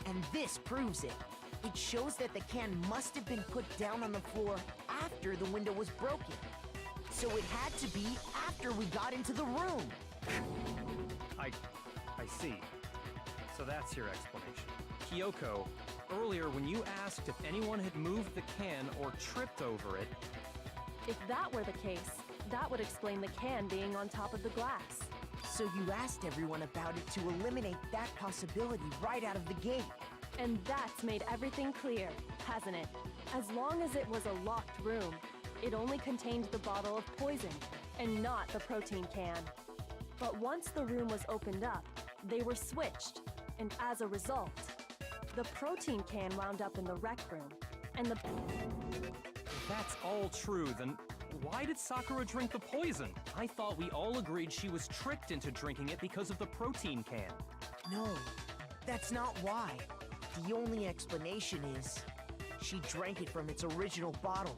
And this proves it. It shows that the can must have been put down on the floor after the window was broken. So it had to be after we got into the room. I see. So that's your explanation. Kyoko, earlier when you asked if anyone had moved the can or tripped over it... If that were the case, that would explain the can being on top of the glass. So you asked everyone about it to eliminate that possibility right out of the gate. And that's made everything clear, hasn't it? As long as it was a locked room, It only contained the bottle of poison, and not the protein can. But once the room was opened up, they were switched, and as a result, the protein can wound up in the rec room, and the... If that's all true, then why did Sakura drink the poison? I thought we all agreed she was tricked into drinking it because of the protein can. No, that's not why. The only explanation is she drank it from its original bottle,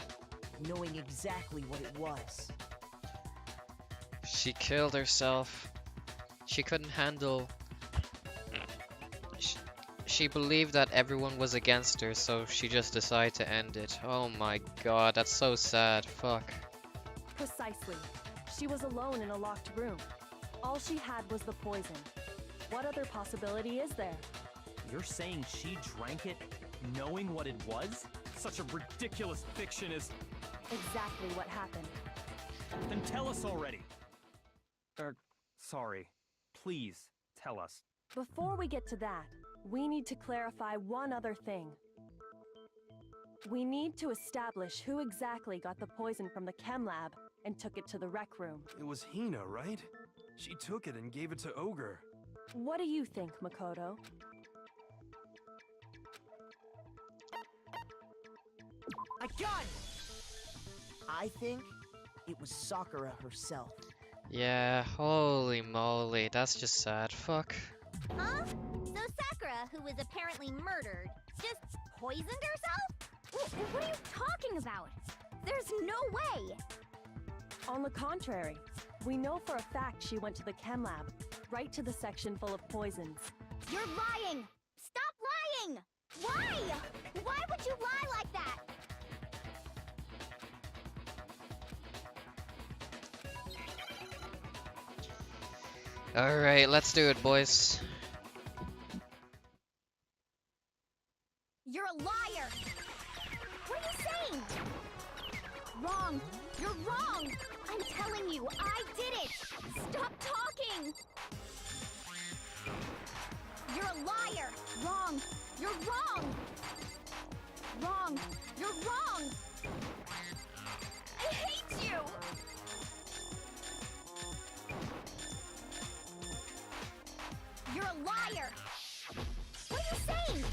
knowing exactly what it was. She killed herself. She couldn't handle... She believed that everyone was against her, so she just decided to end it. Oh my god, that's so sad. Fuck. Precisely. She was alone in a locked room. All she had was the poison. What other possibility is there? You're saying she drank it knowing what it was? Such a ridiculous fiction is... Exactly what happened. Then tell us already! Sorry. Please, tell us. Before we get to that, we need to clarify one other thing. We need to establish who exactly got the poison from the chem lab and took it to the rec room. It was Hina, right? She took it and gave it to Ogre. What do you think, Makoto? I got it! I think it was Sakura herself. Yeah, holy moly, that's just sad. Fuck. Huh? So Sakura, who was apparently murdered, just poisoned herself? What are you talking about? There's no way! On the contrary, we know for a fact she went to the chem lab, right to the section full of poisons. You're lying! Stop lying! Why? Why would you lie like that? Alright, let's do it, boys. You're a liar! What are you saying? Wrong! You're wrong! I'm telling you, I did it! Stop talking! You're a liar! Wrong! You're wrong! Wrong! You're wrong! I hate you! You're a liar! What are you saying?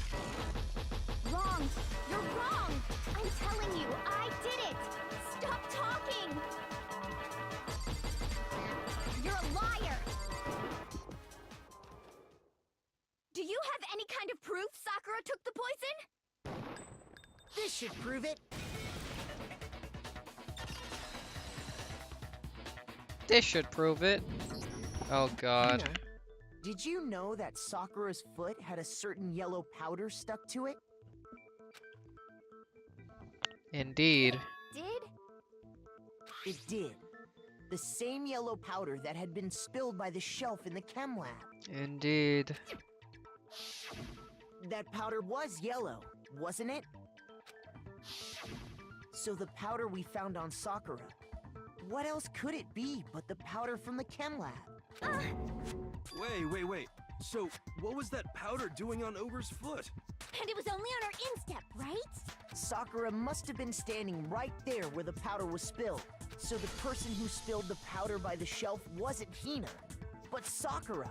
Wrong! You're wrong! I'm telling you, I did it! Stop talking! You're a liar! Do you have any kind of proof Sakura took the poison? This should prove it. This should prove it. Oh god. Hina, did you know that Sakura's foot had a certain yellow powder stuck to it? Indeed. Did? It did. The same yellow powder that had been spilled by the shelf in the chem lab. Indeed. That powder was yellow, wasn't it? So the powder we found on Sakura, what else could it be but the powder from the chem lab? Wait. So, what was that powder doing on Ogre's foot? And it was only on her instep, right? Sakura must have been standing right there where the powder was spilled. So the person who spilled the powder by the shelf wasn't Hina, but Sakura.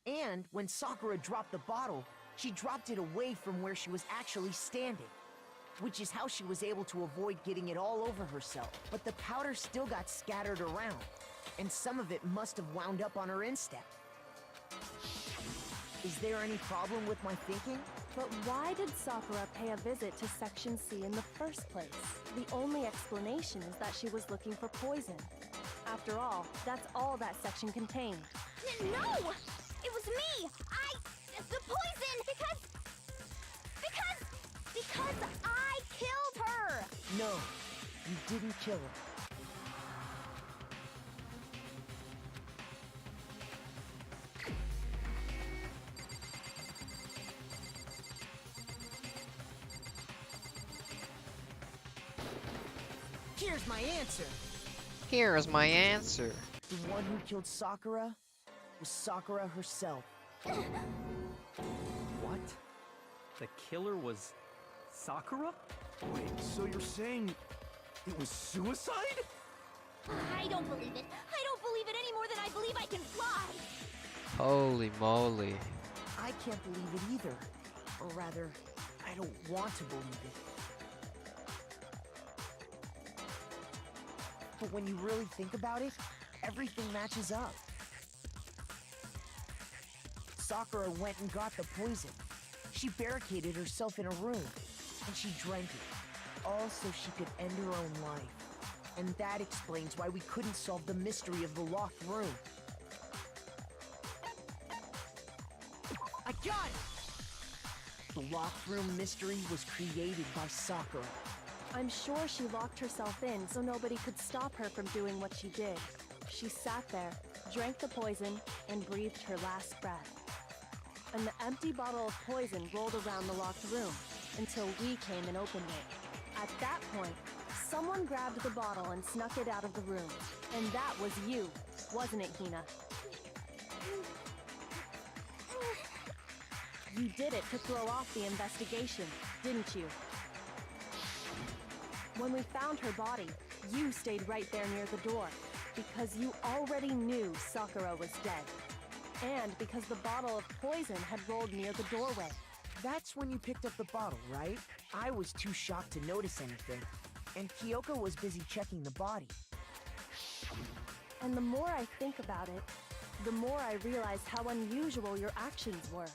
And when Sakura dropped the bottle, she dropped it away from where she was actually standing, which is how she was able to avoid getting it all over herself. But the powder still got scattered around, and some of it must have wound up on her instep. Is there any problem with my thinking? But why did Sakura pay a visit to Section C in the first place? The only explanation is that she was looking for poison. After all, that's all that section contained. No! It was me! The poison! Because I killed her! No, you didn't kill her. Here's my answer. Here's my answer. The one who killed Sakura was Sakura herself. What? The killer was Sakura? Wait, so you're saying it was suicide? I don't believe it. I don't believe it any more than I believe I can fly. Holy moly. I can't believe it either. Or rather, I don't want to believe it. But when you really think about it, everything matches up. Sakura went and got the poison. She barricaded herself in a room, and she drank it, all so she could end her own life. And that explains why we couldn't solve the mystery of the locked room. I got it! The locked room mystery was created by Sakura. I'm sure she locked herself in so nobody could stop her from doing what she did. She sat there, drank the poison, and breathed her last breath. And the empty bottle of poison rolled around the locked room until we came and opened it. At that point, someone grabbed the bottle and snuck it out of the room. And that was you, wasn't it, Hina? You did it to throw off the investigation, didn't you? When we found her body, you stayed right there near the door, because you already knew Sakura was dead. And because the bottle of poison had rolled near the doorway. That's when you picked up the bottle, right? I was too shocked to notice anything, and Kyoko was busy checking the body. And the more I think about it, the more I realize how unusual your actions were.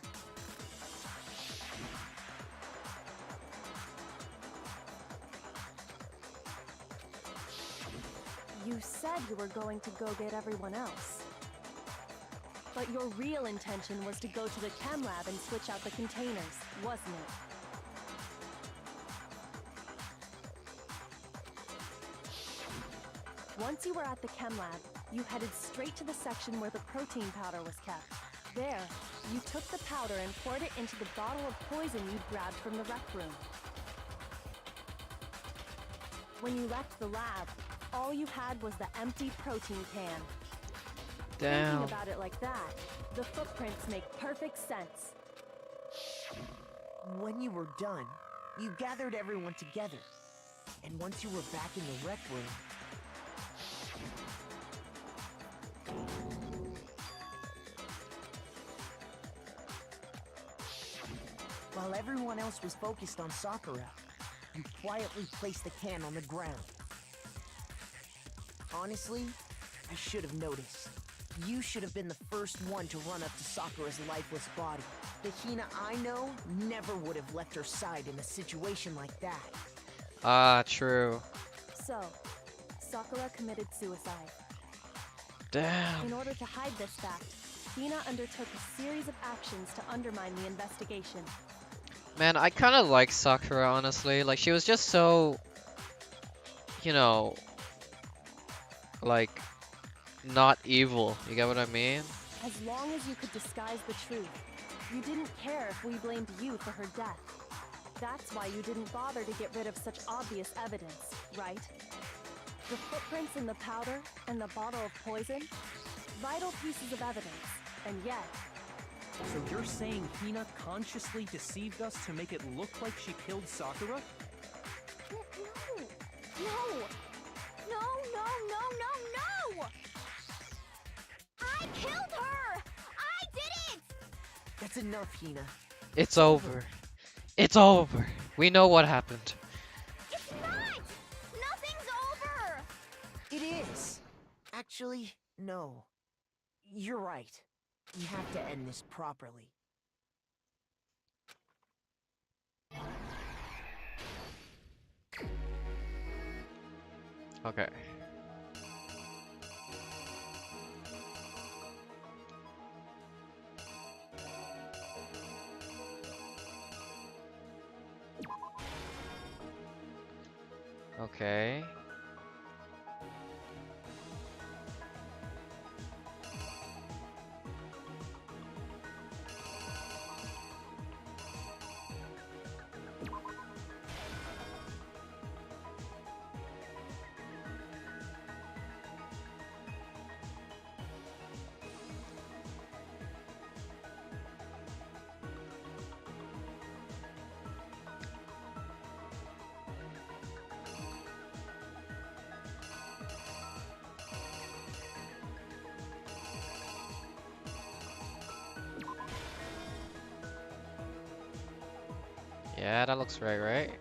You said you were going to go get everyone else. But your real intention was to go to the chem lab and switch out the containers, wasn't it? Once you were at the chem lab, you headed straight to the section where the protein powder was kept. There, you took the powder and poured it into the bottle of poison you'd grabbed from the rec room. When you left the lab, all you had was the empty protein can. Damn. Thinking about it like that, the footprints make perfect sense. When you were done, you gathered everyone together. And once you were back in the rec room, while everyone else was focused on Sakura, you quietly placed the can on the ground. Honestly, I should have noticed. You should have been the first one to run up to Sakura's lifeless body. The Hina I know never would have left her side in a situation like that. Ah, true. So, Sakura committed suicide. Damn. In order to hide this fact, Hina undertook a series of actions to undermine the investigation. Man, I kind of like Sakura, honestly. Like, she was just so, you know, like, not evil. You get what I mean? As long as you could disguise the truth, you didn't care if we blamed you for her death. That's why you didn't bother to get rid of such obvious evidence, right? The footprints in the powder and the bottle of poison? Vital pieces of evidence, and yet... So you're saying Hina consciously deceived us to make it look like she killed Sakura? No! I killed her! I did it! That's enough, Hina. It's over. It's over. We know what happened. It's not! Nothing's over! It is. Actually, no. You're right. We have to end this properly. Okay. Okay. Yeah, that looks right?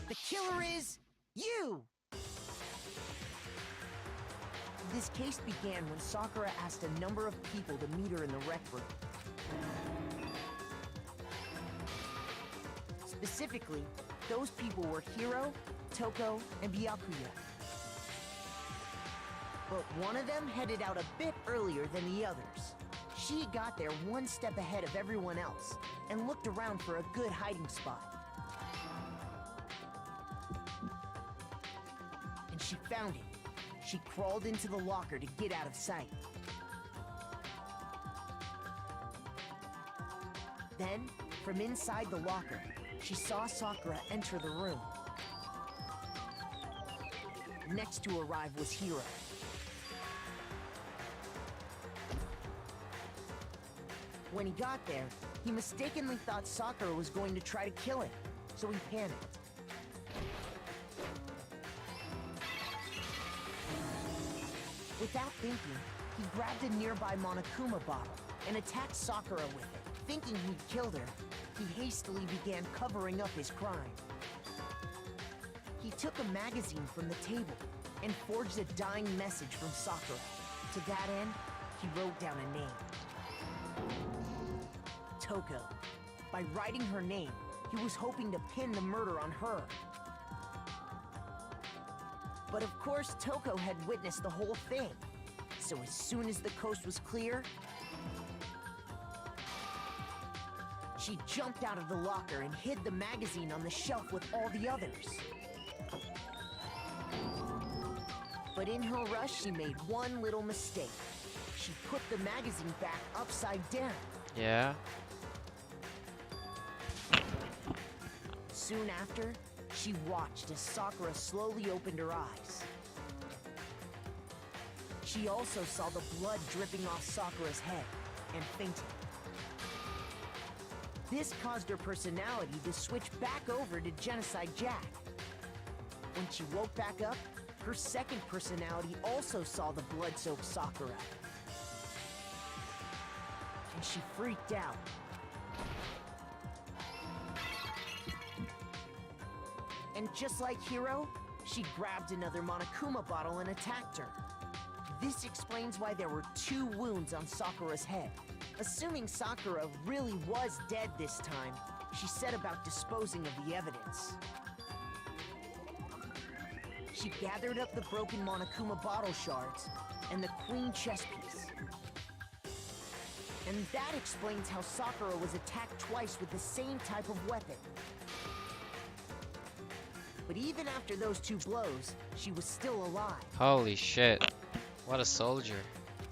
The killer is you! This case began when Sakura asked a number of people to meet her in the rec room. Specifically, those people were Hiro, Toko, and Byakuya. But one of them headed out a bit earlier than the others. She got there one step ahead of everyone else and looked around for a good hiding spot. And she found it. She crawled into the locker to get out of sight. Then, from inside the locker, she saw Sakura enter the room. Next to arrive was Hiro. When he got there, he mistakenly thought Sakura was going to try to kill him, so he panicked. Without thinking, he grabbed a nearby Monokuma bottle and attacked Sakura with it. Thinking he'd killed her, he hastily began covering up his crime. He took a magazine from the table and forged a dying message from Sakura. To that end, he wrote down a name. Toko. By writing her name, he was hoping to pin the murder on her. But of course, Toko had witnessed the whole thing. So as soon as the coast was clear, she jumped out of the locker and hid the magazine on the shelf with all the others. But in her rush, she made one little mistake. She put the magazine back upside down. Yeah. Soon after, she watched as Sakura slowly opened her eyes. She also saw the blood dripping off Sakura's head and fainted. This caused her personality to switch back over to Genocide Jack. When she woke back up, her second personality also saw the blood-soaked Sakura. And she freaked out. And just like Hiro, she grabbed another Monokuma bottle and attacked her. This explains why there were 2 wounds on Sakura's head. Assuming Sakura really was dead this time, she set about disposing of the evidence. She gathered up the broken Monokuma bottle shards and the queen chess piece. And that explains how Sakura was attacked twice with the same type of weapon. But even after those 2 blows, she was still alive. Holy shit. What a soldier.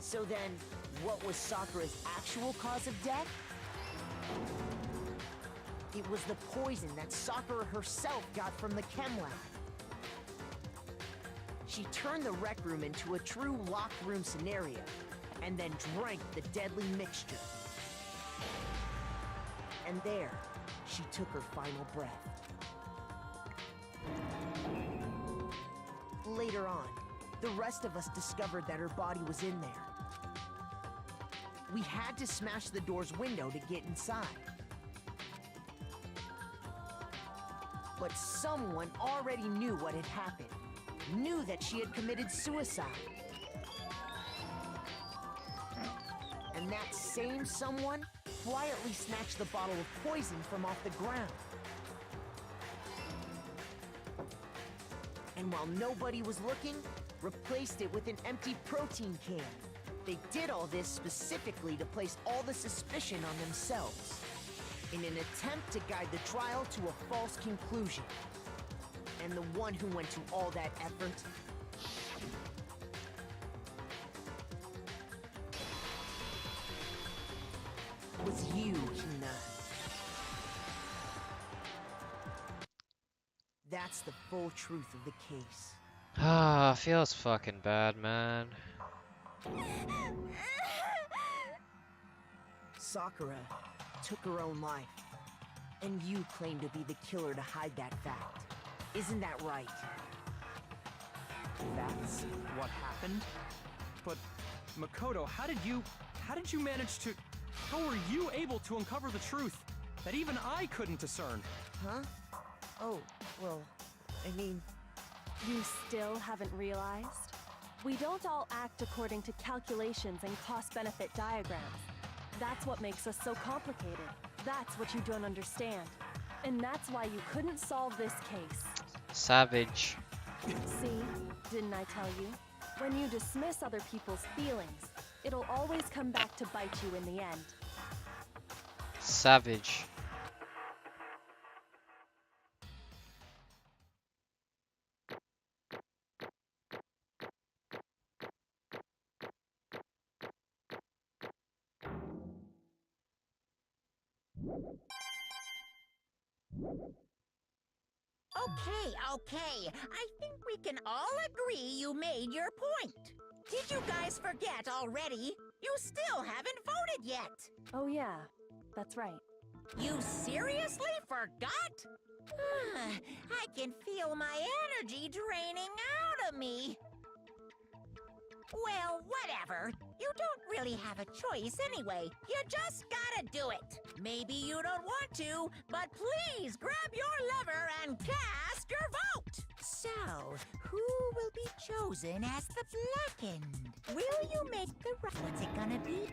So then, what was Sakura's actual cause of death? It was the poison that Sakura herself got from the chem lab. She turned the rec room into a true locked room scenario, and then drank the deadly mixture. And there, she took her final breath. Later on, the rest of us discovered that her body was in there. We had to smash the door's window to get inside. But someone already knew what had happened. Knew that she had committed suicide. And that same someone quietly snatched the bottle of poison from off the ground. And while nobody was looking, replaced it with an empty protein can. They did all this specifically to place all the suspicion on themselves, in an attempt to guide the trial to a false conclusion. And the one who went to all that effort was you, Hina. That's the full truth of the case. Ah, feels fucking bad, man. Sakura took her own life, and you claim to be the killer to hide that fact. Isn't that right? That's what happened? But, Makoto, how did you manage to... How were you able to uncover the truth that even I couldn't discern? Huh? Oh, well, I mean... You still haven't realized? We don't all act according to calculations and cost-benefit diagrams. That's what makes us so complicated. That's what you don't understand. And that's why you couldn't solve this case. Savage. See? Didn't I tell you? When you dismiss other people's feelings, it'll always come back to bite you in the end. Savage. Okay. I think we can all agree you made your point. Did you guys forget already? You still haven't voted yet. Oh yeah, that's right. You seriously forgot? I can feel my energy draining out of me. Well, whatever. You don't really have a choice anyway. You just gotta do it. Maybe you don't want to, but please grab your lever and cast your vote. So, who will be chosen as the blackened? Will you make the right? What's it gonna be?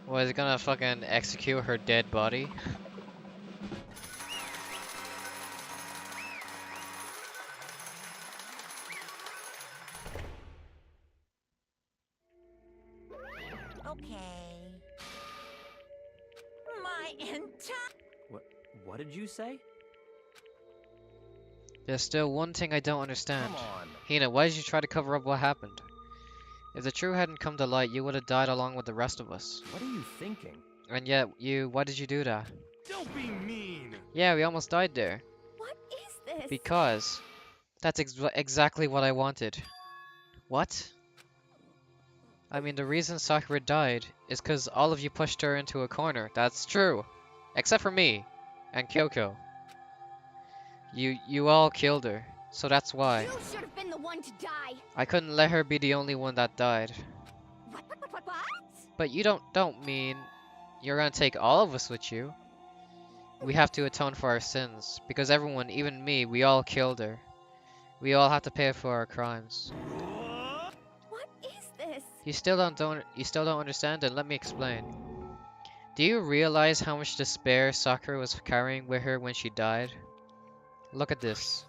Was it gonna fucking execute her dead body? Okay. My entire... What did you say? There's still one thing I don't understand. Come on. Hina, why did you try to cover up what happened? If the truth hadn't come to light, you would have died along with the rest of us. What are you thinking? And yet, why did you do that? Don't be mean! Yeah, we almost died there. What is this? Because that's exactly what I wanted. What? I mean, the reason Sakura died is because all of you pushed her into a corner. That's true. Except for me and Kyoko. You all killed her. So that's why. You should have been the one to die. I couldn't let her be the only one that died. What? But you don't mean you're gonna take all of us with you? We have to atone for our sins. Because everyone, even me, we all killed her. We all have to pay for our crimes. What is this? You still don't understand, and let me explain. Do you realize how much despair Sakura was carrying with her when she died? Look at this.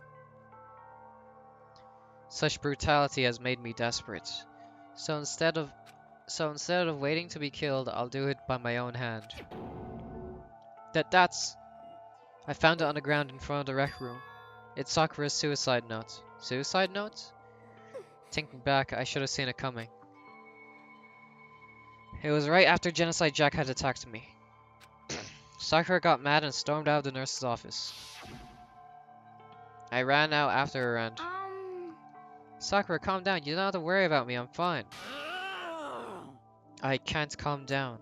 Such brutality has made me desperate. So instead of waiting to be killed, I'll do it by my own hand. I found it on the ground in front of the rec room. It's Sakura's suicide note. Suicide note? Thinking back, I should have seen it coming. It was right after Genocide Jack had attacked me. Sakura got mad and stormed out of the nurse's office. I ran out after her and... Sakura, calm down. You don't have to worry about me. I'm fine. I can't calm down.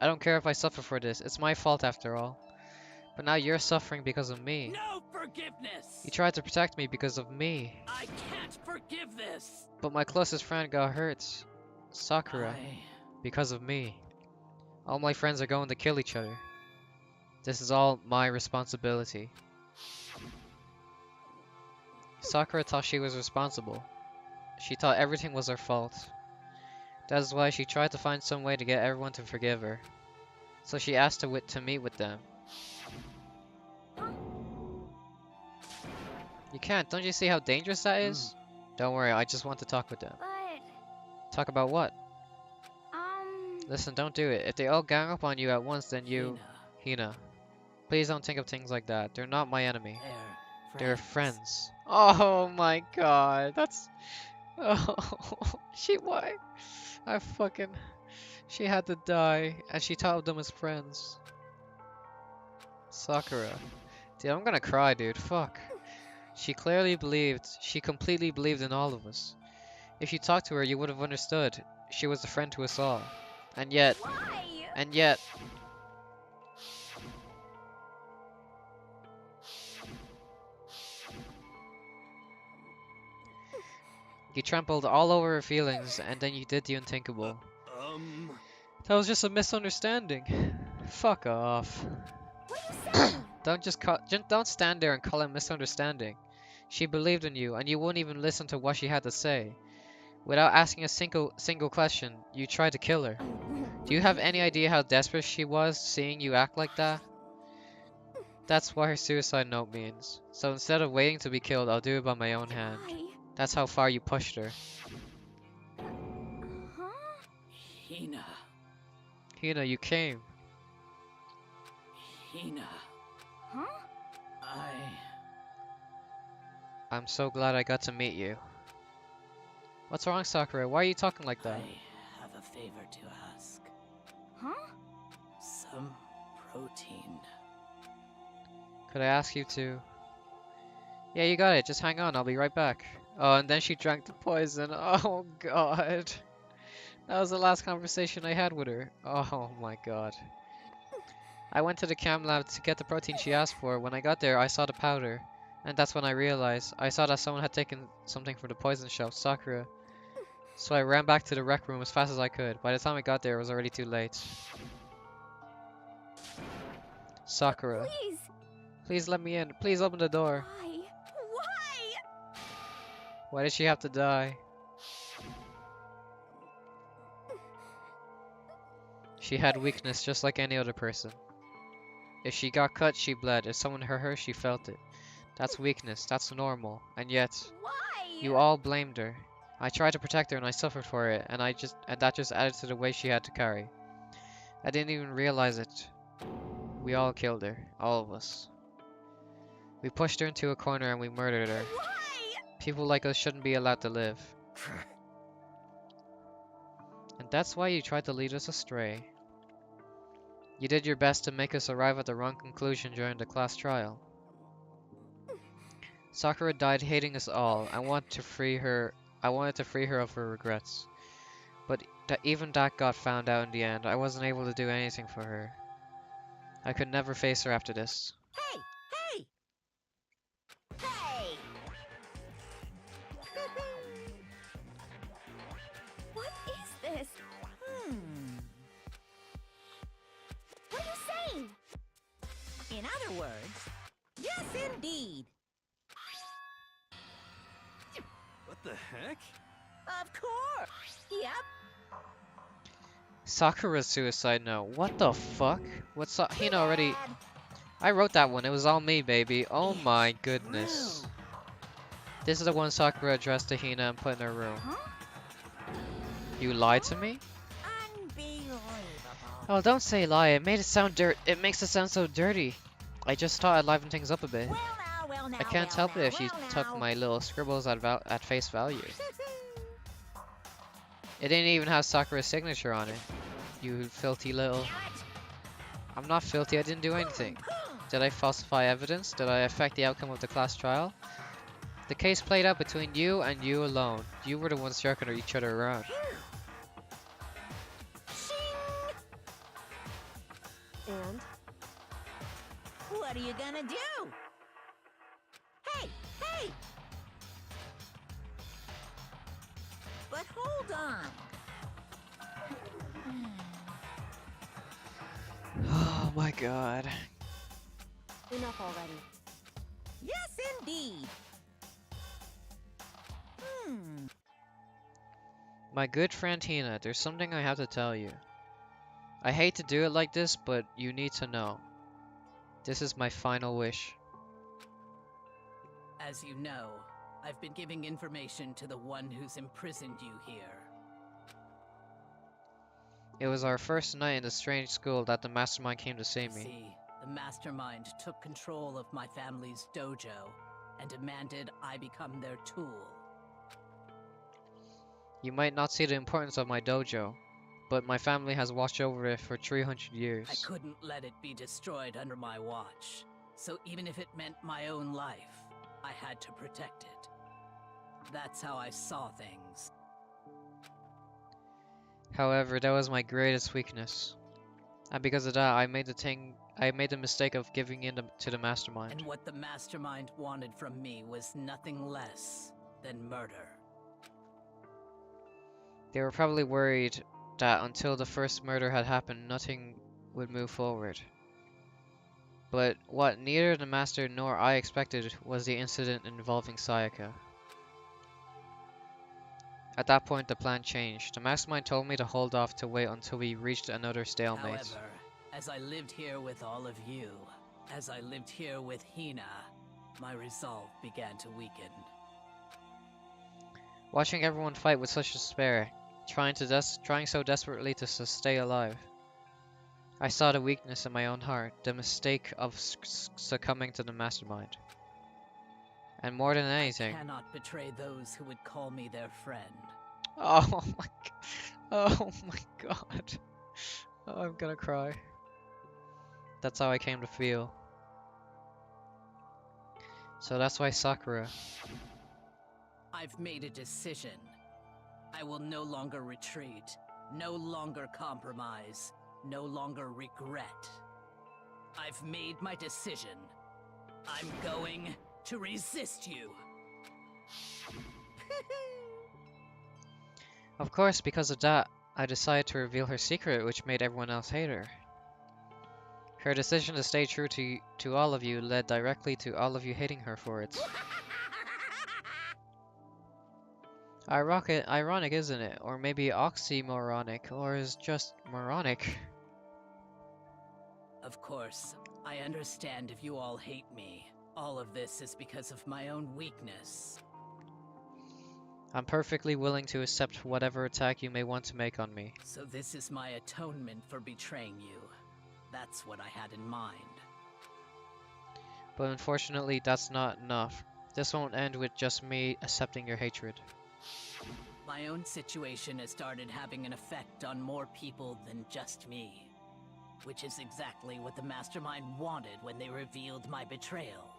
I don't care if I suffer for this. It's my fault after all. But now you're suffering because of me. No forgiveness! You tried to protect me because of me. I can't forgive this! But my closest friend got hurt. Sakura. Because of me. All my friends are going to kill each other. This is all my responsibility. Sakura thought she was responsible. She thought everything was her fault. That is why she tried to find some way to get everyone to forgive her. So she asked to meet with them. You can't. Don't you see how dangerous that is? Don't worry, I just want to talk with them. But, Talk about what? Listen, don't do it. If they all gang up on you at once, then you... Hina. Please don't think of things like that. They're not my enemy. They're friends. Oh my god. That's... Oh... Why? She had to die, and she thought of them as friends. Sakura. Dude, I'm gonna cry, dude. Fuck. She completely believed in all of us. If you talked to her, you would have understood. She was a friend to us all. And yet... You trampled all over her feelings, and then you did the unthinkable. That was just a misunderstanding. Fuck off. Don't stand there and call it misunderstanding. She believed in you, and you wouldn't even listen to what she had to say. Without asking a single question, you tried to kill her. Do you have any idea how desperate she was seeing you act like that? That's what her suicide note means. So instead of waiting to be killed, I'll do it by my own hand. That's how far you pushed her. Hina. Hina, you came. Hina. I'm so glad I got to meet you. What's wrong, Sakura? Why are you talking like that? I have a favor to ask. Some protein. Could I ask you to... Yeah, you got it. Just hang on. I'll be right back. Oh, and then she drank the poison. Oh, God. That was the last conversation I had with her. Oh, my God. I went to the chem lab to get the protein she asked for. When I got there, I saw the powder. And that's when I realized. I saw that someone had taken something from the poison shelf, Sakura. So I ran back to the rec room as fast as I could. By the time I got there, it was already too late. Sakura. please. Please let me in. Please open the door. Why? Why did she have to die? She had weakness just like any other person. If she got cut, she bled. If someone hurt her, she felt it. That's weakness. That's normal. And yet, Why? you all blamed her. I tried to protect her and I suffered for it, and that just added to the weight she had to carry. I didn't even realize it. We all killed her. All of us. We pushed her into a corner and we murdered her. Why? People like us shouldn't be allowed to live. And that's why you tried to lead us astray. You did your best to make us arrive at the wrong conclusion during the class trial. Sakura died hating us all. I wanted to free her of her regrets. But even that got found out in the end. I wasn't able to do anything for her. I could never face her after this. Hey! Hey! Hey! What is this? What are you saying? In other words, yes indeed. What the heck? Of course. Yep. Sakura's suicide note. What the fuck? What's up? Hina already... I wrote that one. It was all me, baby. Oh my goodness. This is the one Sakura addressed to Hina and put in her room. You lied to me? Unbelievable. Oh, don't say lie. It makes it sound so dirty. I just thought I'd liven things up a bit. Well now, I can't well help now, it if she well took now. my little scribbles at face value. It didn't even have Sakura's signature on it. You filthy little... I'm not filthy, I didn't do anything. Did I falsify evidence? Did I affect the outcome of the class trial? The case played out between you and you alone. You were the ones jerking each other around. And? What are you gonna do? Hey, hey! But hold on. Oh my god. Enough already. Yes, indeed. My good friend Hina, there's something I have to tell you. I hate to do it like this, but you need to know. This is my final wish. As you know, I've been giving information to the one who's imprisoned you here. It was our first night in the strange school that the mastermind came to see me. See, the mastermind took control of my family's dojo and demanded I become their tool. You might not see the importance of my dojo, but my family has watched over it for 300 years. I couldn't let it be destroyed under my watch, so even if it meant my own life, I had to protect it. That's how I saw things. However, that was my greatest weakness. And because of that, I made the mistake of giving in to the mastermind. And what the mastermind wanted from me was nothing less than murder. They were probably worried that until the first murder had happened, nothing would move forward. But what neither the master nor I expected was the incident involving Sayaka. At that point, the plan changed. The mastermind told me to hold off to wait until we reached another stalemate. However, as I lived here with all of you, as I lived here with Hina, my resolve began to weaken. Watching everyone fight with such despair, trying so desperately to stay alive, I saw the weakness in my own heart, the mistake of succumbing to the mastermind. And more than anything, I cannot betray those who would call me their friend. oh my god, oh, I'm gonna cry. That's how I came to feel. So that's why Sakura. I've made a decision. I will no longer retreat, no longer compromise, no longer regret. I've made my decision. I'm going to resist you. Of course, because of that, I decided to reveal her secret, which made everyone else hate her. Her decision to stay true to all of you led directly to all of you hating her for it. Ironic, isn't it? Or maybe oxymoronic, or is just moronic. Of course, I understand if you all hate me. All of this is because of my own weakness. I'm perfectly willing to accept whatever attack you may want to make on me. So this is my atonement for betraying you. That's what I had in mind. But unfortunately, that's not enough. This won't end with just me accepting your hatred. My own situation has started having an effect on more people than just me. Which is exactly what the mastermind wanted when they revealed my betrayal.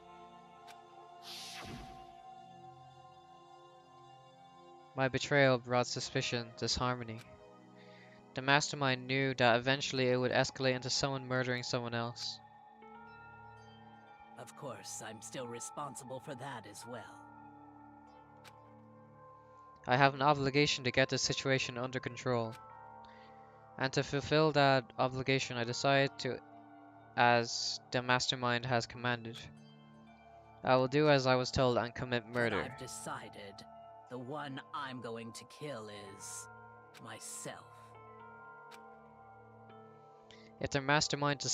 My betrayal brought suspicion, disharmony. The mastermind knew that eventually it would escalate into someone murdering someone else. Of course, I'm still responsible for that as well. I have an obligation to get this situation under control. And to fulfill that obligation, I decided to, as the mastermind has commanded. I will do as I was told and commit murder. But I've decided the one I'm going to kill is myself. If the mastermind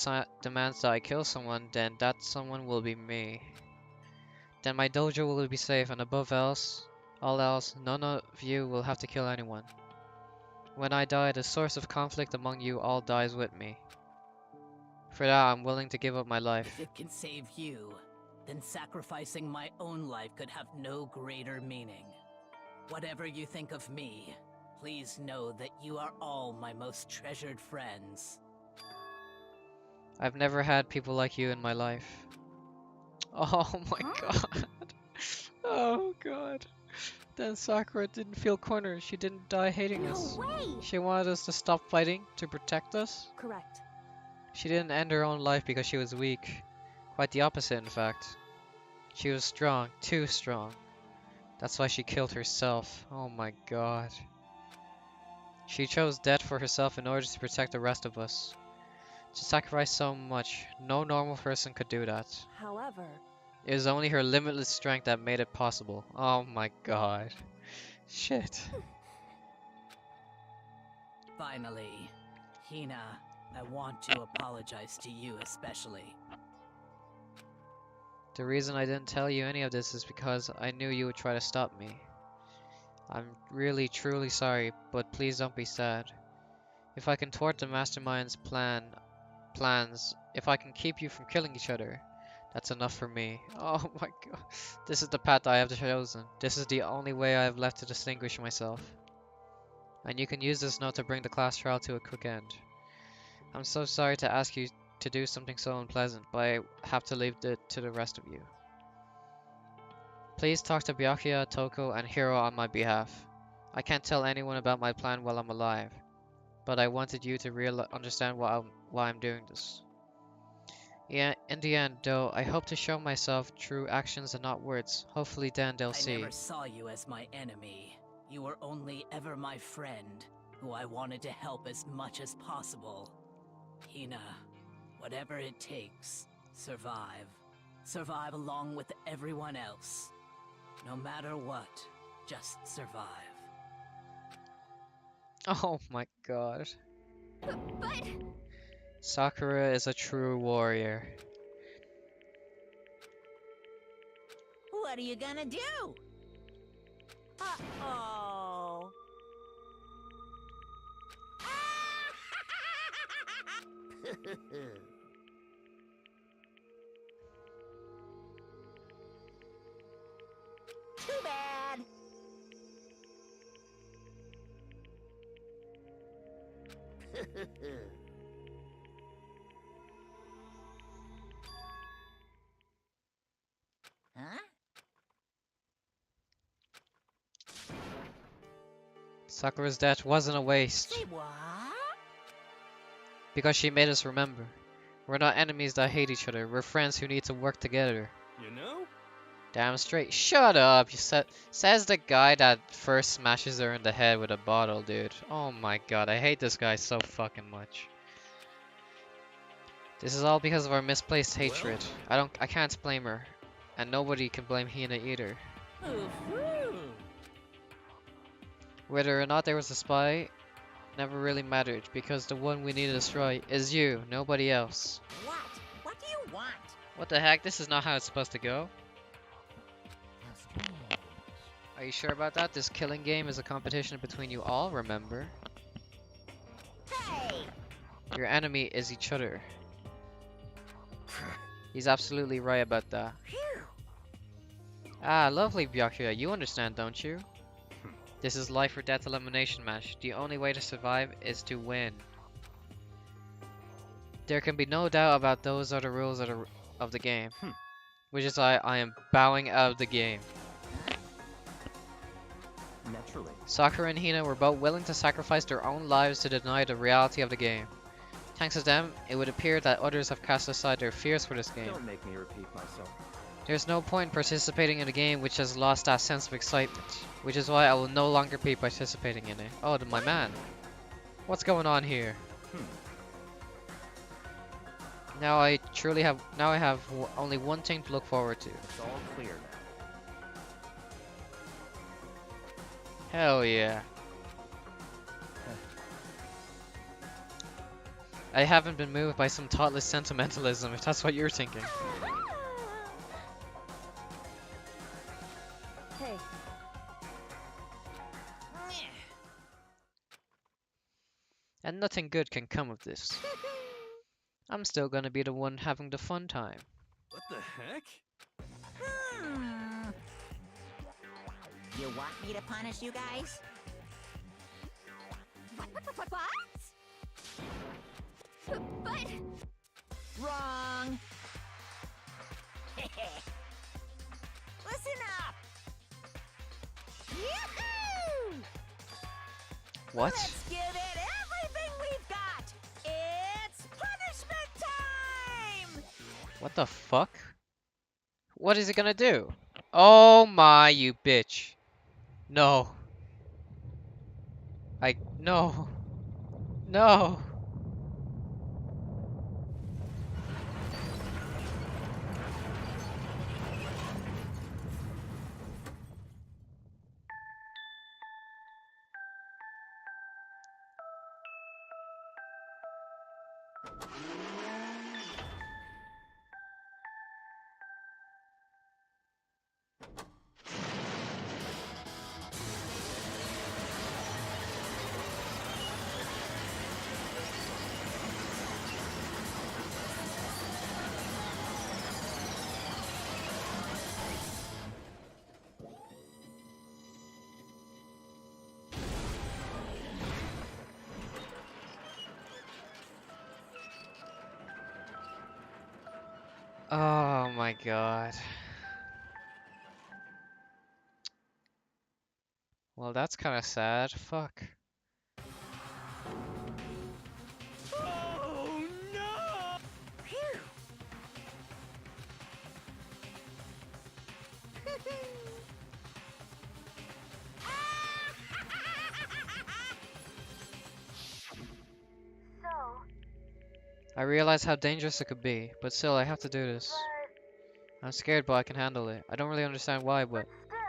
demands that I kill someone, then that someone will be me. Then my dojo will be safe, and above all else, none of you will have to kill anyone. When I die, the source of conflict among you all dies with me. For that, I'm willing to give up my life. If it can save you, then sacrificing my own life could have no greater meaning. Whatever you think of me, please know that you are all my most treasured friends. I've never had people like you in my life. Oh my god. Oh god. Then Sakura didn't feel cornered. She didn't die hating No us. way! She wanted us to stop fighting to protect us. Correct. She didn't end her own life because she was weak. Quite the opposite, in fact. She was strong, too strong. That's why she killed herself. Oh my god. She chose death for herself in order to protect the rest of us. To sacrifice so much, no normal person could do that. However, It was only her limitless strength that made it possible. Oh my god. Shit. Finally, Hina, I want to apologize to you especially. The reason I didn't tell you any of this is because I knew you would try to stop me. I'm really truly sorry, but please don't be sad. If I can thwart the mastermind's plans, if I can keep you from killing each other, that's enough for me. Oh my god. This is the path I have chosen. This is the only way I have left to distinguish myself. And you can use this note to bring the class trial to a quick end. I'm so sorry to ask you to do something so unpleasant, but I have to leave it to the rest of you. Please talk to Byakuya, Toko, and Hiro on my behalf. I can't tell anyone about my plan while I'm alive, but I wanted you to understand why I'm doing this. Yeah, in the end, though, I hope to show myself through actions and not words. Hopefully then they'll see. I never saw you as my enemy. You were only ever my friend, who I wanted to help as much as possible. Hina, whatever it takes, survive. Survive along with everyone else. No matter what, just survive. Oh my god. But Sakura is a true warrior. What are you gonna do? Uh-oh. Too bad. Huh? Sakura's death wasn't a waste, Say what? because she made us remember. We're not enemies that hate each other, we're friends who need to work together. You know? Damn straight. Shut up, says the guy that first smashes her in the head with a bottle, dude. Oh my god, I hate this guy so fucking much. This is all because of our misplaced hatred. I can't blame her. And nobody can blame Hina either. Whether or not there was a spy never really mattered, because the one we need to destroy is you, nobody else. What? What do you want? What the heck? This is not how it's supposed to go. How strange. Are you sure about that? This killing game is a competition between you all, remember? Hey! Your enemy is each other. He's absolutely right about that. Phew. Ah, lovely Byakuya, you understand, don't you? This is life or death elimination match. The only way to survive is to win. There can be no doubt about those are the rules of the game. Which is why I am bowing out of the game. Naturally. Sakura and Hina were both willing to sacrifice their own lives to deny the reality of the game. Thanks to them, it would appear that others have cast aside their fears for this game. Don't make me repeat myself. There's no point in participating in a game which has lost that sense of excitement, which is why I will no longer be participating in it. Oh, my man. What's going on here? Now I have only one thing to look forward to. It's all clear now. Hell yeah. I haven't been moved by some thoughtless sentimentalism, if that's what you're thinking. hey, And nothing good can come of this. I'm still gonna be the one having the fun time. What the heck? You want me to punish you guys? what? But Listen up! Yoo-hoo! What? Let's give it everything we've got! It's punishment time! What the fuck? What is it gonna do? Oh my, you bitch. No. No. No. Oh my god. Well, that's kind of sad. Fuck. Oh no! Phew! So, I realize how dangerous it could be, but still, I have to do this. but I'm scared, but I can handle it. I don't really understand why, but still.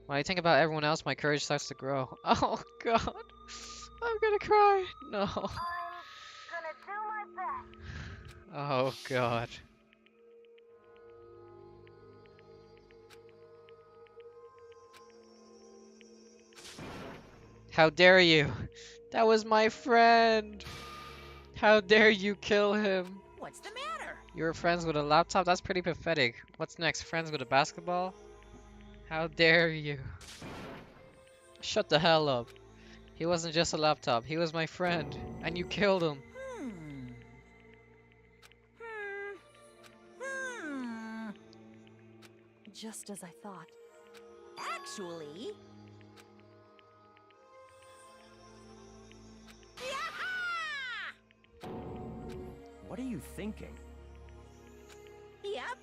when I think about everyone else, my courage starts to grow. Oh god. I'm gonna cry. No. I'm gonna do my best. Oh god. How dare you? That was my friend. How dare you kill him? What's the matter? You were friends with a laptop? That's pretty pathetic. What's next? Friends with a basketball? How dare you? Shut the hell up. He wasn't just a laptop. He was my friend. And you killed him. Hmm. Hmm. Just as I thought. Actually... Yaha! What are you thinking? Yep.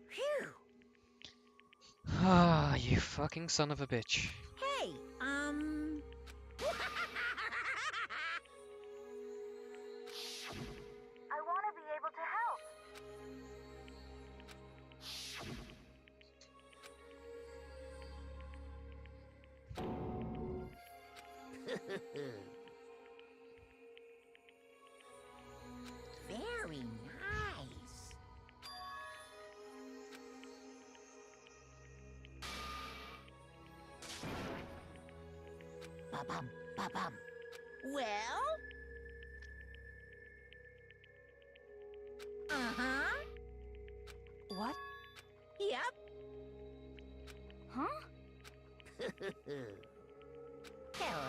Phew. Ah, you fucking son of a bitch. Hey, I want to be able to help. Very nice. Ba-bum, ba-bum. Well? Uh-huh. What? Yep. Huh? Hello.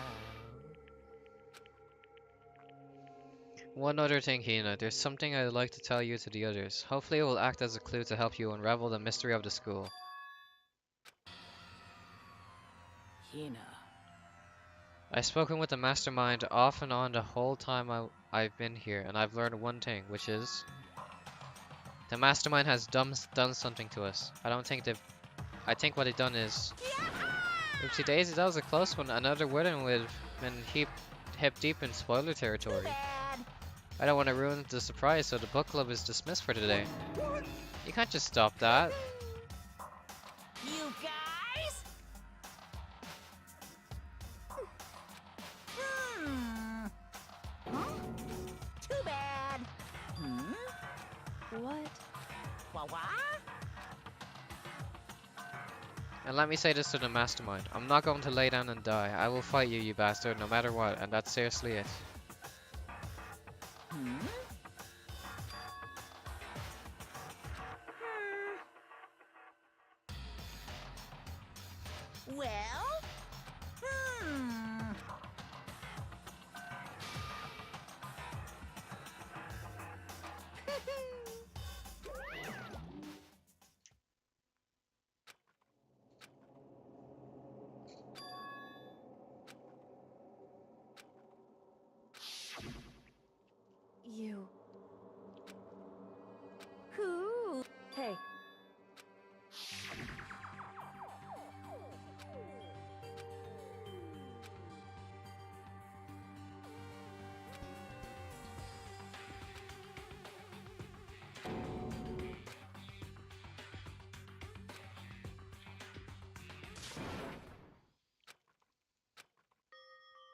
One other thing, Hina. There's something I'd like to tell you to the others. Hopefully it will act as a clue to help you unravel the mystery of the school. Hina. I've spoken with the mastermind off and on the whole time I've been here, and I've learned one thing, which is... the mastermind has done something to us. I think what they've done is... Oopsie daisy, that was a close one. Another wooden would have been hip deep in spoiler territory. Bad. I don't want to ruin the surprise, so the book club is dismissed for today. You can't just stop that. You guys? Hmm. Huh? Too bad. Hmm? What? Wah-wah? And let me say this to the mastermind. I'm not going to lay down and die. I will fight you, you bastard, no matter what, and that's seriously it. Hmm? Well? Hmm.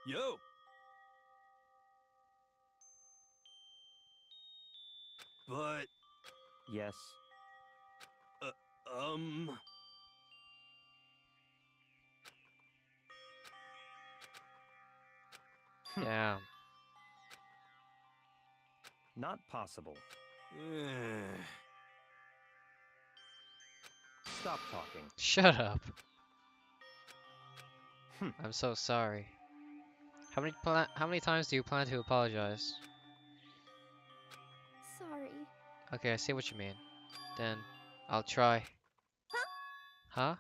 Yo! But, Yes. um... Damn. Not possible. Stop talking. Shut up. Hmm. I'm so sorry. How many times do you plan to apologize? Sorry. Okay, I see what you mean. Then I'll try. Huh?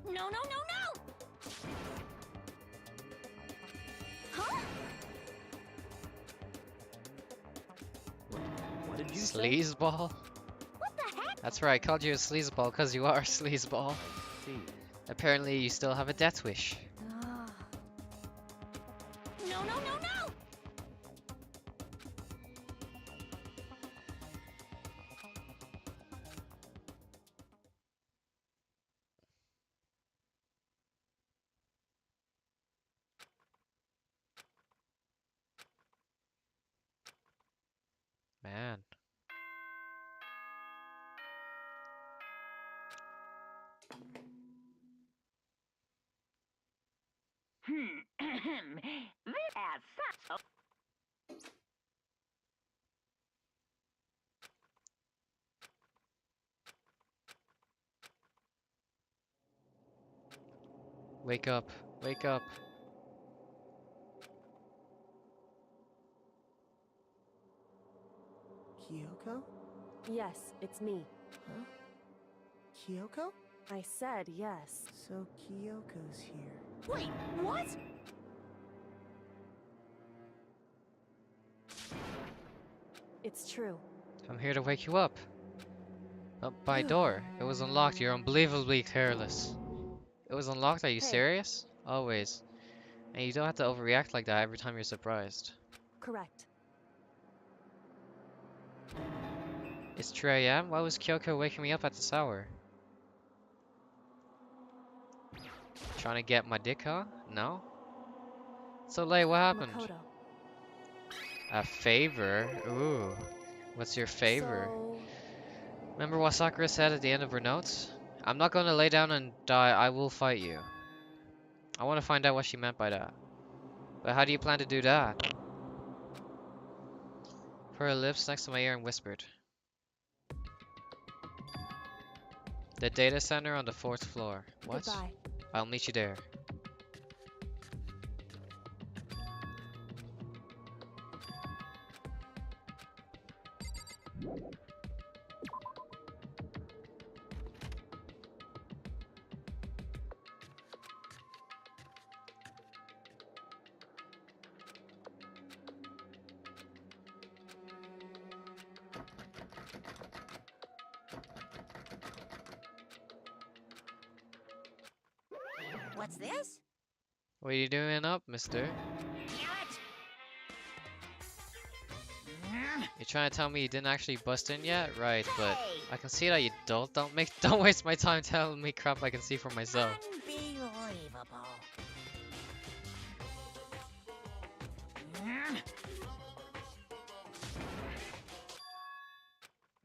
No, no, no, no! Huh? What did you say? Sleazeball? What the heck? That's right, I called you a sleazeball because you are a sleazeball. I see. Apparently you still have a death wish. Ah. No, no, no, no! Man. Wake up. Wake up. Kyoko? Yes, it's me. Huh? Kyoko? I said yes. So Kyoko's here. Wait, what? It's true. I'm here to wake you up. But my door. It was unlocked. You're unbelievably careless. It was unlocked? Are you Hey. serious? Always. And you don't have to overreact like that every time you're surprised. Correct. It's 3 AM? Why was Kyoko waking me up at this hour? Trying to get my dick on? No? So late, what happened? Makoto. A favor? Ooh. What's your favor? So, Remember what Sakura said at the end of her notes? I'm not going to lay down and die, I will fight you. I want to find out what she meant by that. But how do you plan to do that? Put her lips next to my ear and whispered. The data center on the 4th floor. What? goodbye. I'll meet you there. What's this? What are you doing up, mister? You're trying to tell me you didn't actually bust in yet? Right, but I can see that you don't. Don't waste my time telling me crap I can see for myself. Unbelievable.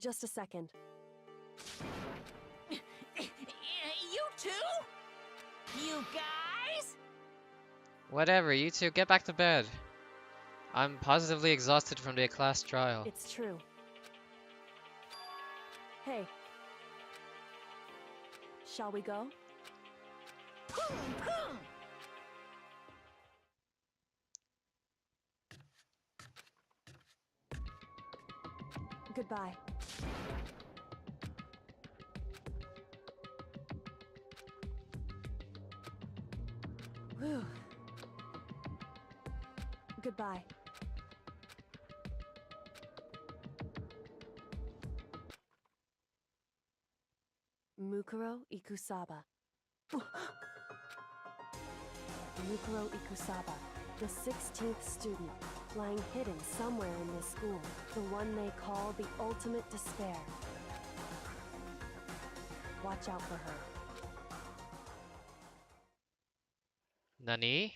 Just a second. You too? You guys? Whatever, you two, get back to bed. I'm positively exhausted from the class trial. It's true. Hey. Shall we go? Boom, boom. Goodbye. Whew. Goodbye. Mukuro Ikusaba. Mukuro Ikusaba, the 16th student, lying hidden somewhere in this school, the one they call the ultimate despair. Watch out for her. Nani?